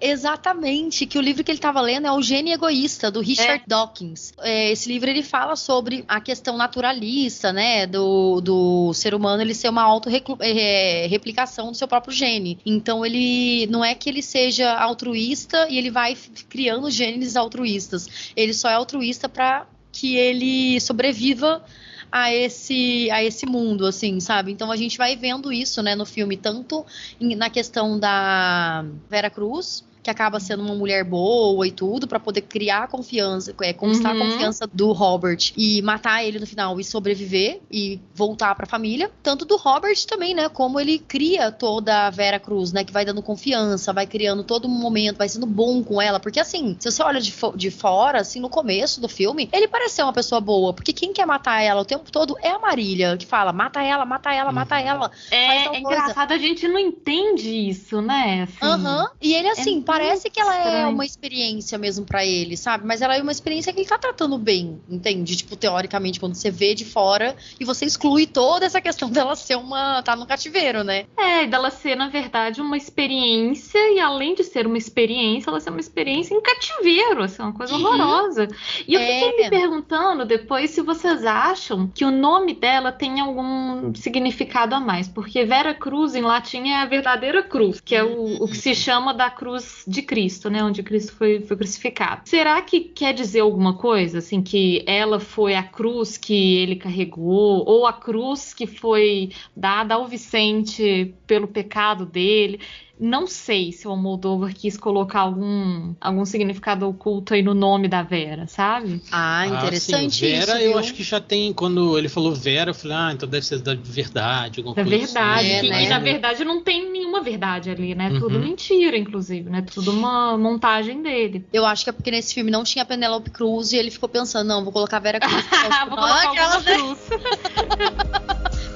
Exatamente, que o livro que ele estava lendo é O Gênio Egoísta, do Richard Dawkins. Esse livro ele fala sobre a questão naturalista, né, do ser humano ele ser uma autorreplicação do seu próprio gene. Então ele não é que ele seja altruísta e ele vai criando genes altruístas. Ele só é altruísta para que ele sobreviva a esse mundo, assim, sabe? Então a gente vai vendo isso, né, no filme, tanto na questão da Vera Cruz, que acaba sendo uma mulher boa e tudo, pra poder criar a confiança, conquistar a confiança do Robert e matar ele no final e sobreviver e voltar pra família. Tanto do Robert também, né? Como ele cria toda a Vera Cruz, né? Que vai dando confiança, vai criando todo um momento, vai sendo bom com ela. Porque assim, se você olha de fora, assim, no começo do filme, ele parece ser uma pessoa boa. Porque quem quer matar ela o tempo todo é a Marília, que fala, mata ela, mata ela, mata ela. É engraçado, a gente não entende isso, né? Assim, E ele, assim, parece que ela é estranho. uma experiência mesmo pra ele, sabe? Mas ela é uma experiência que ele tá tratando bem, entende? Tipo, teoricamente, quando você vê de fora e você exclui toda essa questão dela ser tá no cativeiro, né? Dela ser, na verdade, uma experiência, e além de ser uma experiência, ela ser uma experiência em cativeiro, assim, uma coisa horrorosa. E eu fiquei me perguntando depois se vocês acham que o nome dela tem algum significado a mais, porque Vera Cruz em latim é a verdadeira cruz, que é o que se chama da cruz de Cristo, né, onde Cristo foi crucificado. Será que quer dizer alguma coisa, assim, que ela foi a cruz que ele carregou, ou a cruz que foi dada ao Vicente pelo pecado dele? Não sei se o Almodóvar quis colocar algum significado oculto aí no nome da Vera, sabe? Interessante sim, Vera, isso, eu viu? acho que já tem, quando ele falou Vera, eu falei, então deve ser da verdade, alguma Da coisa verdade, assim. e na verdade não tem nenhuma verdade ali, né? Tudo mentira, inclusive, né? Tudo uma montagem dele. Eu acho que é porque nesse filme não tinha Penélope Cruz e ele ficou pensando, não, vou colocar a Vera Cruz. Vou colocar alguma cruz.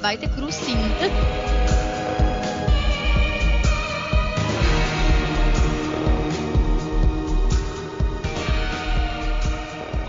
Vai ter cruz, sim.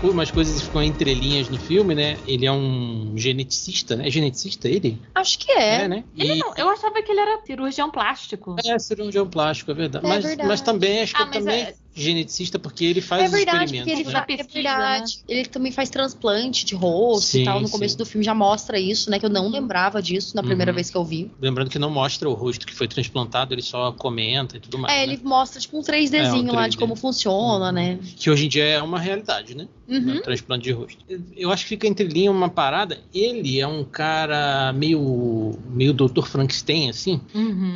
Umas coisas ficam entrelinhas no filme, né? Ele é um geneticista, né? É geneticista ele? Acho que é. Né? Ele não, eu achava que ele era cirurgião plástico. Cirurgião plástico, é verdade. É verdade. Mas também acho que mas também é geneticista porque ele faz os experimentos. Porque ele né? faz pesquisa, né? Ele também faz transplante de rosto e tal. No começo do filme já mostra isso, né? Que eu não lembrava disso na primeira vez que eu vi. Lembrando que não mostra o rosto que foi transplantado, ele só comenta e tudo mais. Ele mostra tipo um 3Dzinho lá de 3D. como funciona, né? Que hoje em dia é uma realidade, né? Transplante de rosto. Eu acho que fica entre linha uma parada. Ele é um cara meio Dr. Frankenstein, assim.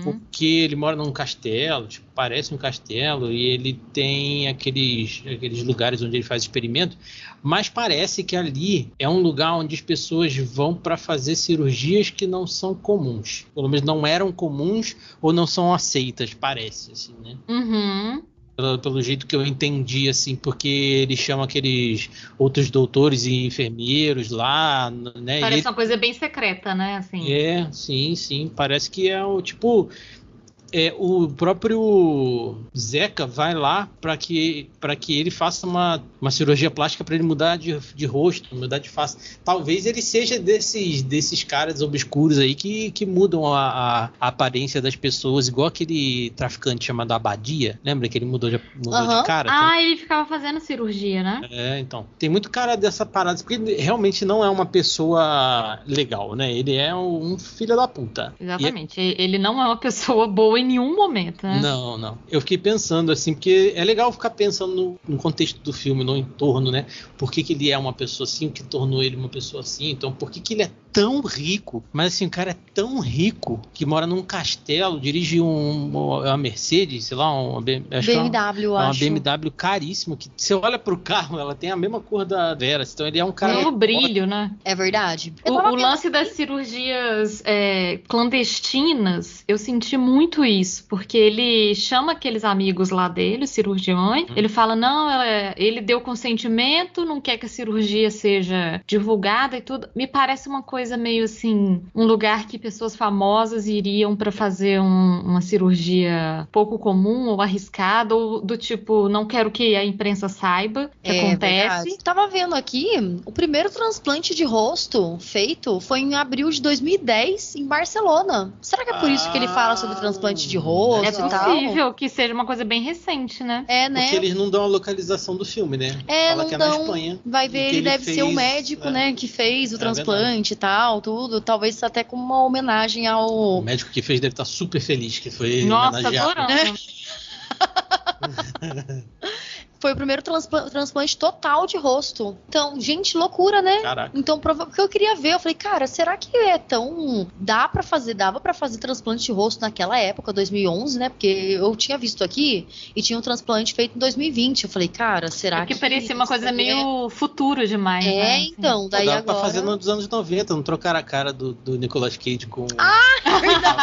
Porque ele mora num castelo, tipo, parece um castelo, e ele tem aqueles lugares onde ele faz experimento, mas parece que ali é um lugar onde as pessoas vão para fazer cirurgias que não são comuns. Pelo menos não eram comuns ou não são aceitas, parece, assim, né? Pelo jeito que eu entendi, assim, porque ele chama aqueles outros doutores e enfermeiros lá, né? Parece uma coisa bem secreta, né? Assim. Sim. Parece que é o tipo... o próprio Zeca vai lá para que ele faça uma cirurgia plástica para ele mudar de rosto, mudar de face. Talvez ele seja desses caras obscuros aí que mudam a aparência das pessoas, igual aquele traficante chamado Abadia. Lembra que ele mudou de cara? Ele ficava fazendo cirurgia, né? Então. Tem muito cara dessa parada, porque ele realmente não é uma pessoa legal, né? Ele é um filho da puta. Exatamente. Ele não é uma pessoa boa em nenhum momento, né? Não. Eu fiquei pensando assim, porque é legal ficar pensando no contexto do filme, no entorno, né? Por que ele é uma pessoa assim, o que tornou ele uma pessoa assim? Então, por que ele é tão rico? Mas assim, o cara é tão rico que mora num castelo, dirige uma Mercedes, sei lá, uma BMW, eu acho. Uma BMW caríssimo, que você olha pro carro, ela tem a mesma cor da Vera. Então ele é um cara... O brilho, né? É verdade. O lance das cirurgias clandestinas, eu senti muito isso, porque ele chama aqueles amigos lá dele, cirurgiões, ele fala, não, ele deu consentimento, não quer que a cirurgia seja divulgada e tudo. Me parece uma coisa meio assim, um lugar que pessoas famosas iriam para fazer uma cirurgia pouco comum ou arriscada, ou do tipo, não quero que a imprensa saiba que acontece. Verdade. Tava vendo aqui, o primeiro transplante de rosto feito foi em abril de 2010 em Barcelona. Será que é por isso que ele fala sobre transplante de rosto É e tal? possível que seja uma coisa bem recente, né? Né? Porque eles não dão a localização do filme, né? Fala não que é dão. na Espanha. Vai ver, ele deve ser o médico, né, que fez o transplante e tal, tudo. Talvez até como uma homenagem ao... O médico que fez deve estar super feliz que foi Nossa, homenageado. adorando. Foi o primeiro transplante total de rosto. Então, gente, loucura, né? Caraca. Então, porque eu queria ver, eu falei, cara, será que é tão... dava pra fazer transplante de rosto naquela época, 2011, né? Porque eu tinha visto aqui e tinha um transplante feito em 2020. Eu falei, cara, será que... Porque parecia uma coisa meio futuro demais, né? Assim. Então, daí dava agora... pra fazer nos anos 90, não trocar a cara do Nicolas Cage com... Verdade.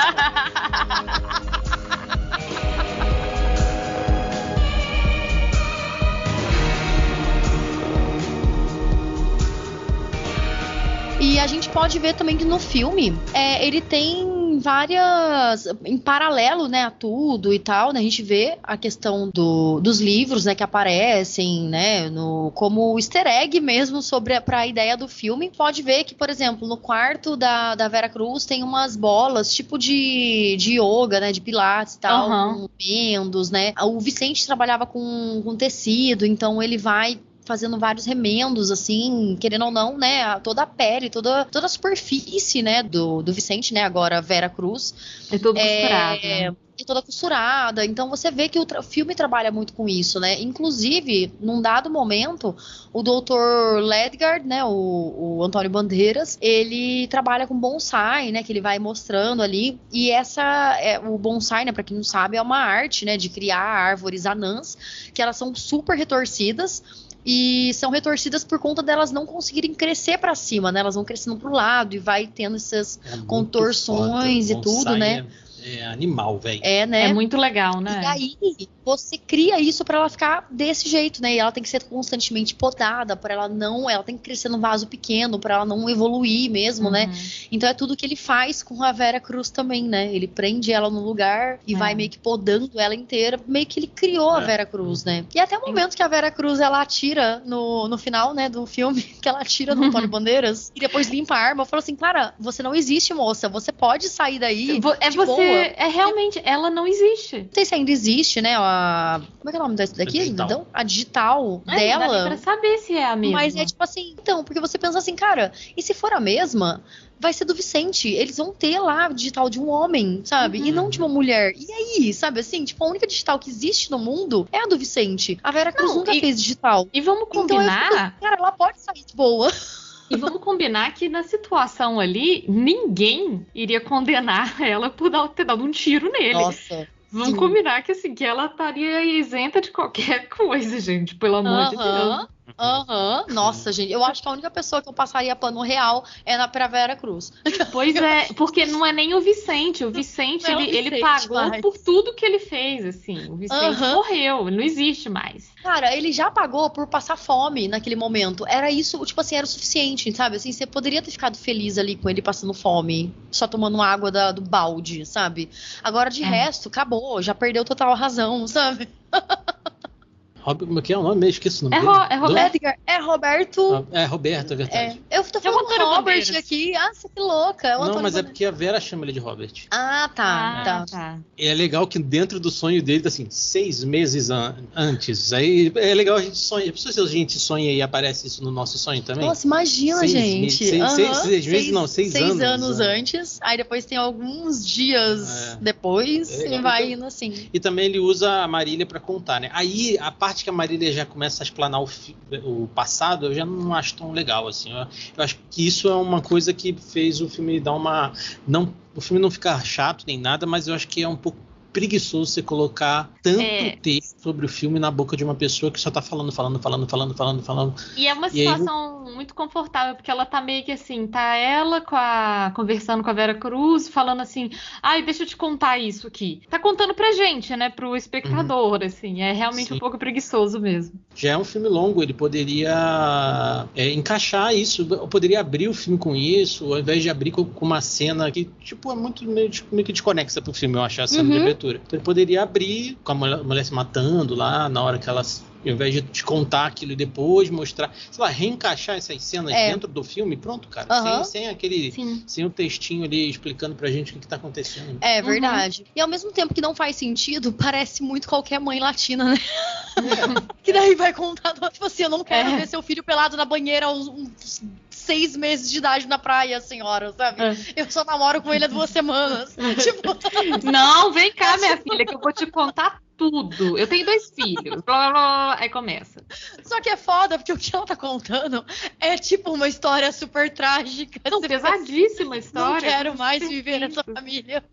E a gente pode ver também que no filme, ele tem várias... em paralelo, né, a tudo e tal, né, a gente vê a questão dos livros, né, que aparecem, né, como easter egg mesmo pra ideia do filme. Pode ver que, por exemplo, no quarto da Vera Cruz tem umas bolas, tipo de yoga, né, de pilates e tal, com remendos, né. O Vicente trabalhava com tecido, então ele vai fazendo vários remendos, assim, querendo ou não, né, toda a pele, toda a superfície, né, do Vicente, né, agora Vera Cruz. É todo costurado, né? É toda costurada, então você vê que o filme trabalha muito com isso, né, inclusive, num dado momento, o Dr. Ledgard, né, o Antônio Bandeiras, ele trabalha com bonsai, né, que ele vai mostrando ali, e o bonsai, né, pra quem não sabe, é uma arte, né, de criar árvores anãs, que elas são super retorcidas, e são retorcidas por conta delas não conseguirem crescer pra cima, né? Elas vão crescendo pro lado e vai tendo essas contorções e tudo, né? É animal, velho. Né? É muito legal, né? E aí, você cria isso pra ela ficar desse jeito, né? E ela tem que ser constantemente podada, ela tem que crescer num vaso pequeno, pra ela não evoluir mesmo, né? Então é tudo que ele faz com a Vera Cruz também, né? Ele prende ela no lugar e vai meio que podando ela inteira, meio que ele criou a Vera Cruz, né? E até o momento que a Vera Cruz, ela atira no final, né, do filme, que ela atira no Antônio Bandeiras, e depois limpa a arma, eu falo assim, cara, você não existe, moça, você pode sair daí boa. Realmente, ela não existe. Não sei se ainda existe, né? Como é que é o nome daqui? Digital. A digital dela. Não dá nem pra saber se é a mesma. Mas é tipo assim, então, porque você pensa assim, cara, e se for a mesma, vai ser do Vicente. Eles vão ter lá a digital de um homem, sabe? E não de uma mulher. E aí, sabe assim? Tipo, a única digital que existe no mundo é a do Vicente. A Vera Cruz nunca fez digital. E vamos combinar... Então, cara, ela pode sair de boa. E vamos combinar que na situação ali, ninguém iria condenar ela por ter dado um tiro nele. Nossa. Vamos combinar que assim, que ela estaria isenta de qualquer coisa, gente, pelo amor de Deus. Nossa, gente, eu acho que a única pessoa que eu passaria pano real é pra Vera Cruz. Pois é, porque não é nem o Vicente. O Vicente, ele pagou por tudo que ele fez, assim. O Vicente morreu, ele não existe mais. Cara, ele já pagou por passar fome naquele momento. Era isso, tipo assim, era o suficiente, sabe? Assim, você poderia ter ficado feliz ali com ele passando fome, só tomando água do balde, sabe? Agora, de resto, acabou, já perdeu total razão, sabe? Como que é o nome mesmo? Esqueci o nome dele. Roberto. É Roberto, é verdade. Eu tô falando Robert aqui. Nossa, que louca. Não, mas é porque a Vera chama ele de Robert. Tá. E é legal que dentro do sonho dele, assim, 6 meses antes. Aí é legal a gente sonha. Se a gente sonha e aparece isso no nosso sonho também. Nossa, imagina, gente. 6 meses, não, 6 anos. 6 anos antes. Aí depois tem alguns dias depois e vai indo assim. E também ele usa a Marília pra contar, né? Aí a parte que a Marília já começa a explanar o passado, eu já não acho tão legal, assim. Eu acho que isso é uma coisa que fez o filme dar uma... o filme não ficar chato nem nada, mas eu acho que é um pouco preguiçoso você colocar tanto texto sobre o filme na boca de uma pessoa que só tá falando. E é uma situação muito confortável, porque ela tá meio que assim, tá ela conversando com a Vera Cruz, falando assim, deixa eu te contar isso aqui. Tá contando pra gente, né, pro espectador, assim, é realmente um pouco preguiçoso mesmo. Já é um filme longo, ele poderia encaixar isso, eu poderia abrir o filme com isso, ao invés de abrir com uma cena que, tipo, é muito meio que desconexa pro filme, eu acho, a cena de abertura. Então ele poderia abrir com a mulher se matando lá, na hora que ela... Ao invés de te contar aquilo e depois mostrar, sei lá, reencaixar essas cenas dentro do filme, pronto, cara. Sem o textinho ali explicando pra gente o que tá acontecendo. É verdade. E ao mesmo tempo que não faz sentido, parece muito qualquer mãe latina, né? Que daí vai contar, tipo assim, eu não quero ver seu filho pelado na banheira aos 6 meses de idade na praia, senhora, sabe? Eu só namoro com ele há 2 semanas. Tipo... Não, vem cá, minha filha, que eu vou te contar tudo. Eu tenho 2 filhos. Blá, blá, blá, aí começa. Só que é foda, porque o que ela tá contando é tipo uma história super trágica. Não, pesadíssima a história. Não quero mais viver nessa família.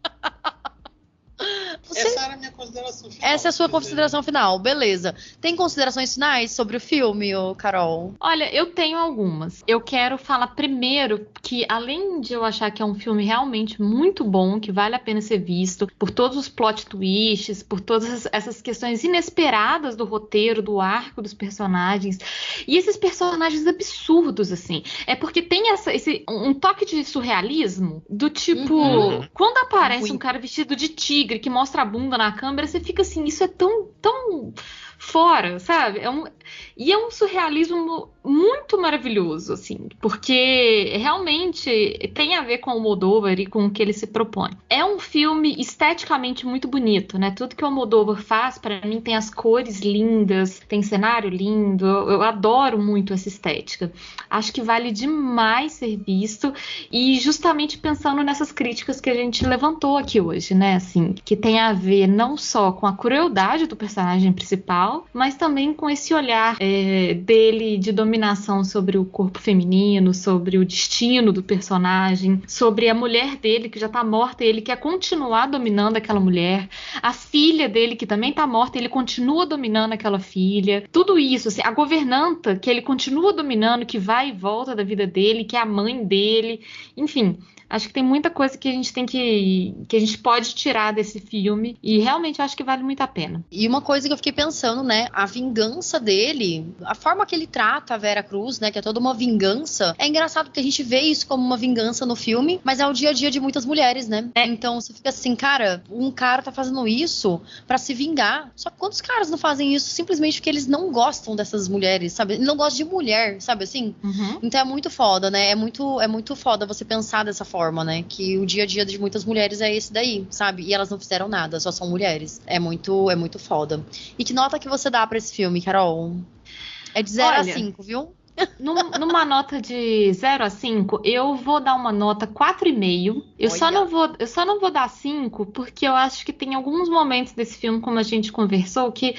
Essa era a minha consideração final. Essa é a sua consideração final, beleza. Tem considerações finais sobre o filme, Carol? Olha, eu tenho algumas. Eu quero falar primeiro que, além de eu achar que é um filme realmente muito bom, que vale a pena ser visto, por todos os plot twists, por todas essas questões inesperadas do roteiro, do arco dos personagens, e esses personagens absurdos, assim. É porque tem um toque de surrealismo, do tipo, quando aparece um cara vestido de tigre que mostra a bunda na câmera, você fica assim, isso é tão fora, sabe? E é um surrealismo muito maravilhoso, assim, porque realmente tem a ver com o Almodóvar e com o que ele se propõe. É um filme esteticamente muito bonito, né? Tudo que o Almodóvar faz, para mim, tem as cores lindas, tem cenário lindo, eu adoro muito essa estética. Acho que vale demais ser visto, e justamente pensando nessas críticas que a gente levantou aqui hoje, né? Assim, que tem a ver não só com a crueldade do personagem principal, mas também com esse olhar dele de dominação sobre o corpo feminino, sobre o destino do personagem, sobre a mulher dele que já tá morta e ele quer continuar dominando aquela mulher, a filha dele que também tá morta e ele continua dominando aquela filha, tudo isso, assim, a governanta que ele continua dominando, que vai e volta da vida dele, que é a mãe dele, enfim. Acho que tem muita coisa que a gente que a gente pode tirar desse filme, e realmente eu acho que vale muito a pena. E uma coisa que eu fiquei pensando, né, a vingança dele, a forma que ele trata a Vera Cruz, né, que é toda uma vingança, é engraçado porque a gente vê isso como uma vingança no filme, mas é o dia a dia de muitas mulheres, né? Então você fica assim, cara, um cara tá fazendo isso pra se vingar, só que quantos caras não fazem isso simplesmente porque eles não gostam dessas mulheres, sabe? Eles não gostam de mulher, sabe assim? Então é muito foda, né? É muito foda você pensar dessa forma, né? Que o dia a dia de muitas mulheres é esse daí, sabe? E elas não fizeram nada, só são mulheres. É muito foda. E que nota que você dá pra esse filme, Carol? É de 0 a 5, viu? Numa nota de 0 a 5, eu vou dar uma nota 4,5. Eu só não vou dar 5 porque eu acho que tem alguns momentos desse filme, como a gente conversou, que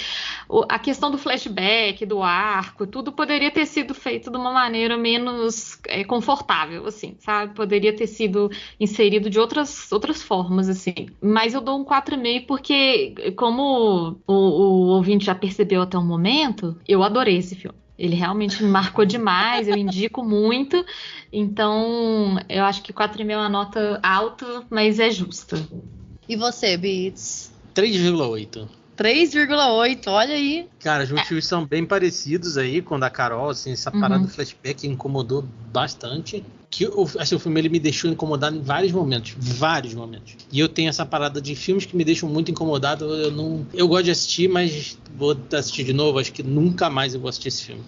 a questão do flashback, do arco, tudo poderia ter sido feito de uma maneira menos confortável, assim, sabe? Poderia ter sido inserido de outras formas, assim. Mas eu dou um 4,5 porque, como o ouvinte já percebeu até o momento, eu adorei esse filme. Ele realmente me marcou demais, eu indico muito. Então, eu acho que 4,5 é uma nota alta, mas é justa. E você, Beats? 3,8. 3,8, olha aí. Cara, os motivos são bem parecidos aí com o da Carol, assim, essa parada do flashback incomodou bastante. Que o filme ele me deixou incomodado em vários momentos. E eu tenho essa parada de filmes que me deixam muito incomodado. Eu gosto de assistir, mas vou assistir de novo. Acho que nunca mais eu vou assistir esse filme.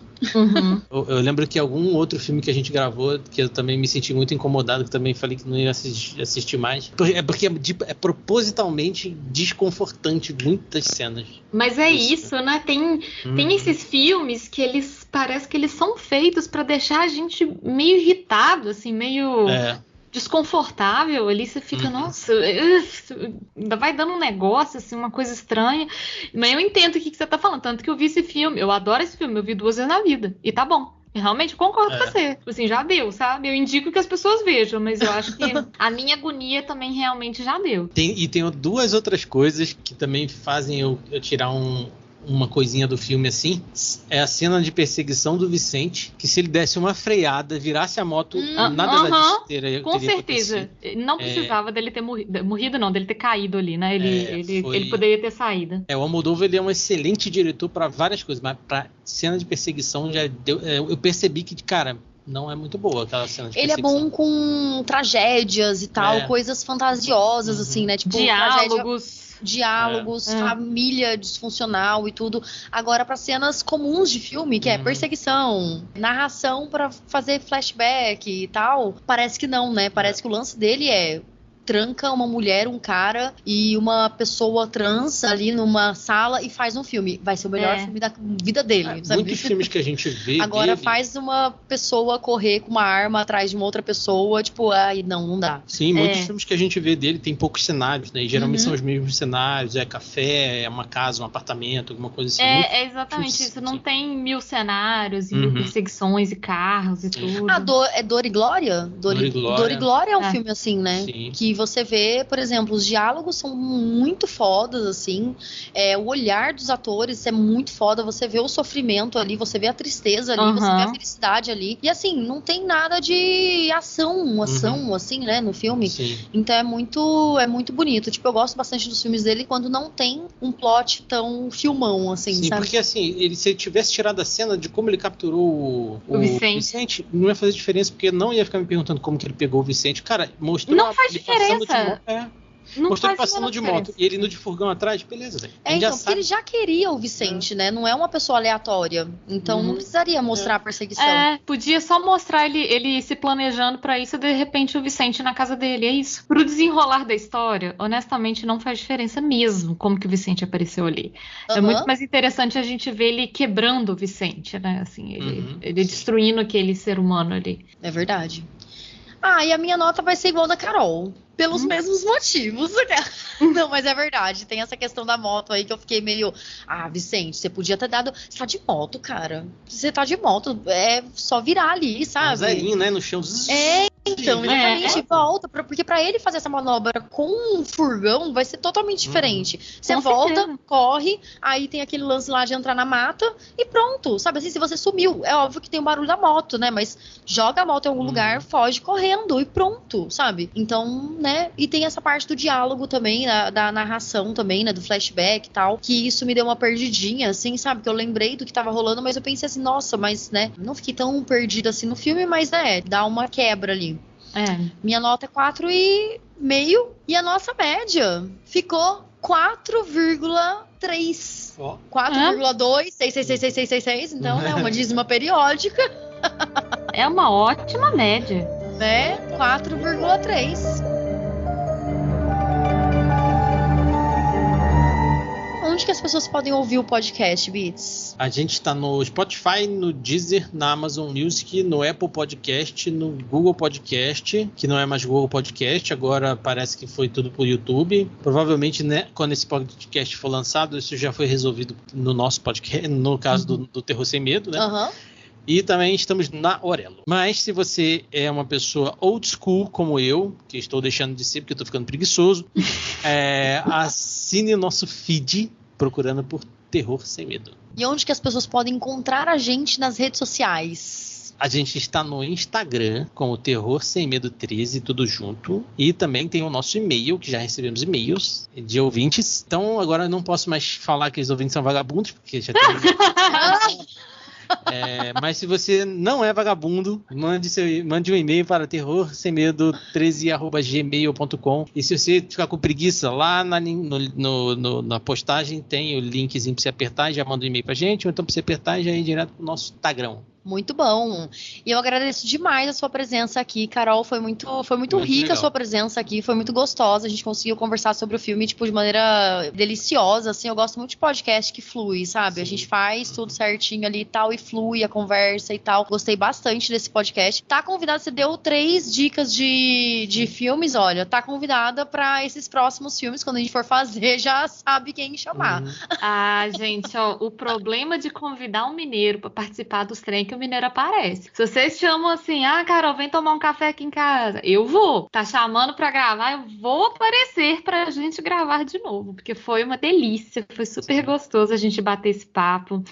Eu lembro que algum outro filme que a gente gravou, que eu também me senti muito incomodado, que também falei que não ia assistir mais. É porque é propositalmente desconfortante muitas cenas. Mas é isso, né? Tem esses filmes que eles parece que eles são feitos pra deixar a gente meio irritado, assim, meio desconfortável ali. Você fica, nossa, ainda vai dando um negócio, assim, uma coisa estranha. Mas eu entendo o que você tá falando, tanto que eu vi esse filme, eu adoro esse filme, eu vi 2 vezes na vida, e tá bom. Eu realmente concordo com você. Assim, já deu, sabe? Eu indico que as pessoas vejam, mas eu acho que a minha agonia também realmente já deu. Tem 2 outras coisas que também fazem eu tirar uma coisinha do filme assim. É a cena de perseguição do Vicente, que se ele desse uma freada, virasse a moto, nada da esteira. Com certeza. Não precisava dele ter morrido, não, dele ter caído ali, né? Ele poderia ter saído. O Almodóvar, ele é um excelente diretor para várias coisas, mas pra cena de perseguição já deu, eu percebi que, cara, não é muito boa aquela cena de perseguição. Ele é bom com tragédias e tal, coisas fantasiosas, assim, né? Tipo, diálogos, família disfuncional e tudo. Agora, para cenas comuns de filme, que é perseguição, narração para fazer flashback e tal, parece que não, né? Parece que o lance dele é tranca uma mulher, um cara e uma pessoa trans ali numa sala e faz um filme. Vai ser o melhor filme da vida dele, sabe? Muitos filmes que a gente vê Agora dele... faz uma pessoa correr com uma arma atrás de uma outra pessoa, tipo, ai, não dá. Sim, muitos filmes que a gente vê dele tem poucos cenários, né? E geralmente são os mesmos cenários, é café, é uma casa, um apartamento, alguma coisa assim. É exatamente isso, não tem 1000 cenários e 1000 perseguições e carros e tudo. É Dor e Glória? Dor e Glória é um filme assim, né? Sim. Que você vê, por exemplo, os diálogos são muito fodas, assim, o olhar dos atores é muito foda, você vê o sofrimento ali, você vê a tristeza ali, você vê a felicidade ali, e assim, não tem nada de ação, assim, né, no filme. Sim. Então é muito bonito, tipo, eu gosto bastante dos filmes dele quando não tem um plot tão filmão, assim, Sim, sabe? porque assim, se ele tivesse tirado a cena de como ele capturou o Vicente, não ia fazer diferença, porque não ia ficar me perguntando como que ele pegou o Vicente. Cara, mostrou não faz ele diferença. passando de moto. Mostrou ele passando de moto e ele no de furgão atrás, beleza, velho. Então, porque ele já queria o Vicente, né? Não é uma pessoa aleatória. Então não precisaria mostrar a perseguição. Podia só mostrar ele se planejando pra isso, de repente o Vicente na casa dele, é isso. Pro desenrolar da história, honestamente, não faz diferença mesmo como que o Vicente apareceu ali. É muito mais interessante a gente ver ele quebrando o Vicente, né? Assim, ele destruindo aquele ser humano ali. É verdade. E a minha nota vai ser igual da Carol. Pelos mesmos motivos. Não, mas é verdade. Tem essa questão da moto aí que eu fiquei meio... Vicente, você podia ter dado... Você tá de moto, cara. Você tá de moto. É só virar ali, sabe? Um zerinho, né? No chão. Então, exatamente. Volta. Porque pra ele fazer essa manobra com um furgão vai ser totalmente diferente. Você volta, corre, aí tem aquele lance lá de entrar na mata e pronto. Sabe assim, se você sumiu, é óbvio que tem o barulho da moto, né? Mas joga a moto em algum lugar, foge correndo e pronto, sabe? Então, né? E tem essa parte do diálogo também, da narração também, né? Do flashback e tal. Que isso me deu uma perdidinha, assim, sabe? Que eu lembrei do que tava rolando, mas eu pensei assim, nossa, mas, né? Não fiquei tão perdida assim no filme, mas, né? Dá uma quebra ali. Minha nota é 4,5 e a nossa média ficou 4,3. 4,2, 66666, então é uma dízima periódica. É uma ótima média. Né? 4,3. Onde que as pessoas podem ouvir o podcast, Beats? A gente está no Spotify, no Deezer, na Amazon Music, no Apple Podcast, no Google Podcast, que não é mais Google Podcast, agora parece que foi tudo pro YouTube. Provavelmente, né, quando esse podcast for lançado, isso já foi resolvido no nosso podcast, no caso do Terror Sem Medo, né? E também estamos na Orelo. Mas se você é uma pessoa old school como eu, que estou deixando de ser porque eu estou ficando preguiçoso, assine o nosso feed procurando por Terror Sem Medo. E onde que as pessoas podem encontrar a gente nas redes sociais? A gente está no Instagram como Terror Sem Medo 13, tudo junto. E também tem o nosso e-mail, que já recebemos e-mails de ouvintes. Então agora eu não posso mais falar que os ouvintes são vagabundos, porque já tem... Mas se você não é vagabundo, mande um e-mail para terrorsemmedo13@gmail.com. E se você ficar com preguiça, lá na postagem tem o linkzinho para você apertar e já manda um e-mail pra gente, ou então para você apertar e já ir direto pro nosso Instagram. Muito bom. E eu agradeço demais a sua presença aqui, Carol. Foi muito rica legal. A sua presença aqui, foi muito gostosa. A gente conseguiu conversar sobre o filme, tipo, de maneira deliciosa, assim. Eu gosto muito de podcast que flui, sabe? Sim. A gente faz tudo certinho ali e tal, e flui a conversa e tal. Gostei bastante desse podcast. Tá convidada, você deu 3 dicas de filmes, olha. Tá convidada pra esses próximos filmes, quando a gente for fazer, já sabe quem chamar. Gente, ó, o problema de convidar um mineiro pra participar dos trem que o mineiro aparece. Se vocês chamam assim, Carol, vem tomar um café aqui em casa, eu vou. Tá chamando pra gravar, eu vou aparecer pra gente gravar de novo, porque foi uma delícia, foi super gostoso a gente bater esse papo.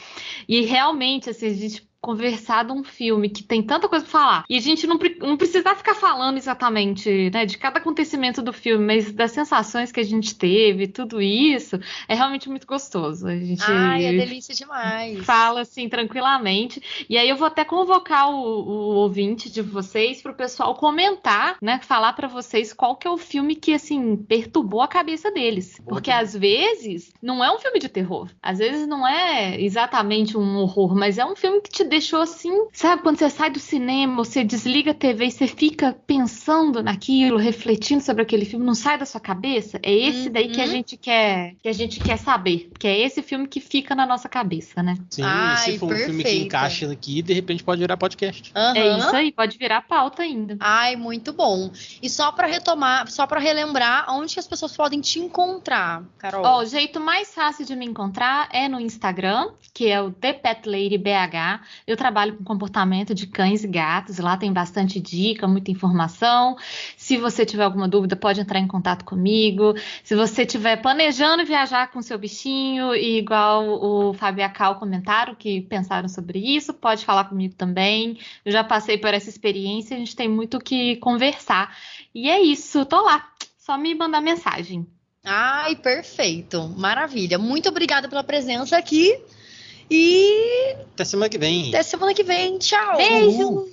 E realmente, assim, a gente conversar de um filme que tem tanta coisa pra falar. E a gente não precisa ficar falando exatamente, né, de cada acontecimento do filme, mas das sensações que a gente teve, tudo isso, é realmente muito gostoso. A gente é delícia demais. Fala assim, tranquilamente. E aí eu vou até convocar o ouvinte de vocês pro pessoal comentar, né, falar pra vocês qual que é o filme que, assim, perturbou a cabeça deles. Porque às vezes não é um filme de terror. Às vezes não é exatamente um horror, mas é um filme que te deixa deixou assim, sabe, quando você sai do cinema, você desliga a TV e você fica pensando naquilo, refletindo sobre aquele filme, não sai da sua cabeça? É esse daí que a gente quer saber, que é esse filme que fica na nossa cabeça, né? Sim, se for um filme que encaixa aqui, de repente pode virar podcast. É isso aí, pode virar pauta ainda. Ai, muito bom. E só pra retomar, só pra relembrar, onde que as pessoas podem te encontrar, Carol? O jeito mais fácil de me encontrar é no Instagram, que é o The Pet Lady BH. Eu trabalho com comportamento de cães e gatos, lá tem bastante dica, muita informação. Se você tiver alguma dúvida, pode entrar em contato comigo. Se você estiver planejando viajar com seu bichinho, e igual o Fábio e a Cal comentaram que pensaram sobre isso, pode falar comigo também. Eu já passei por essa experiência, a gente tem muito o que conversar. E é isso, tô lá. Só me mandar mensagem. Ai, perfeito. Maravilha. Muito obrigada pela presença aqui. E até semana que vem. Até semana que vem. Tchau. Beijo.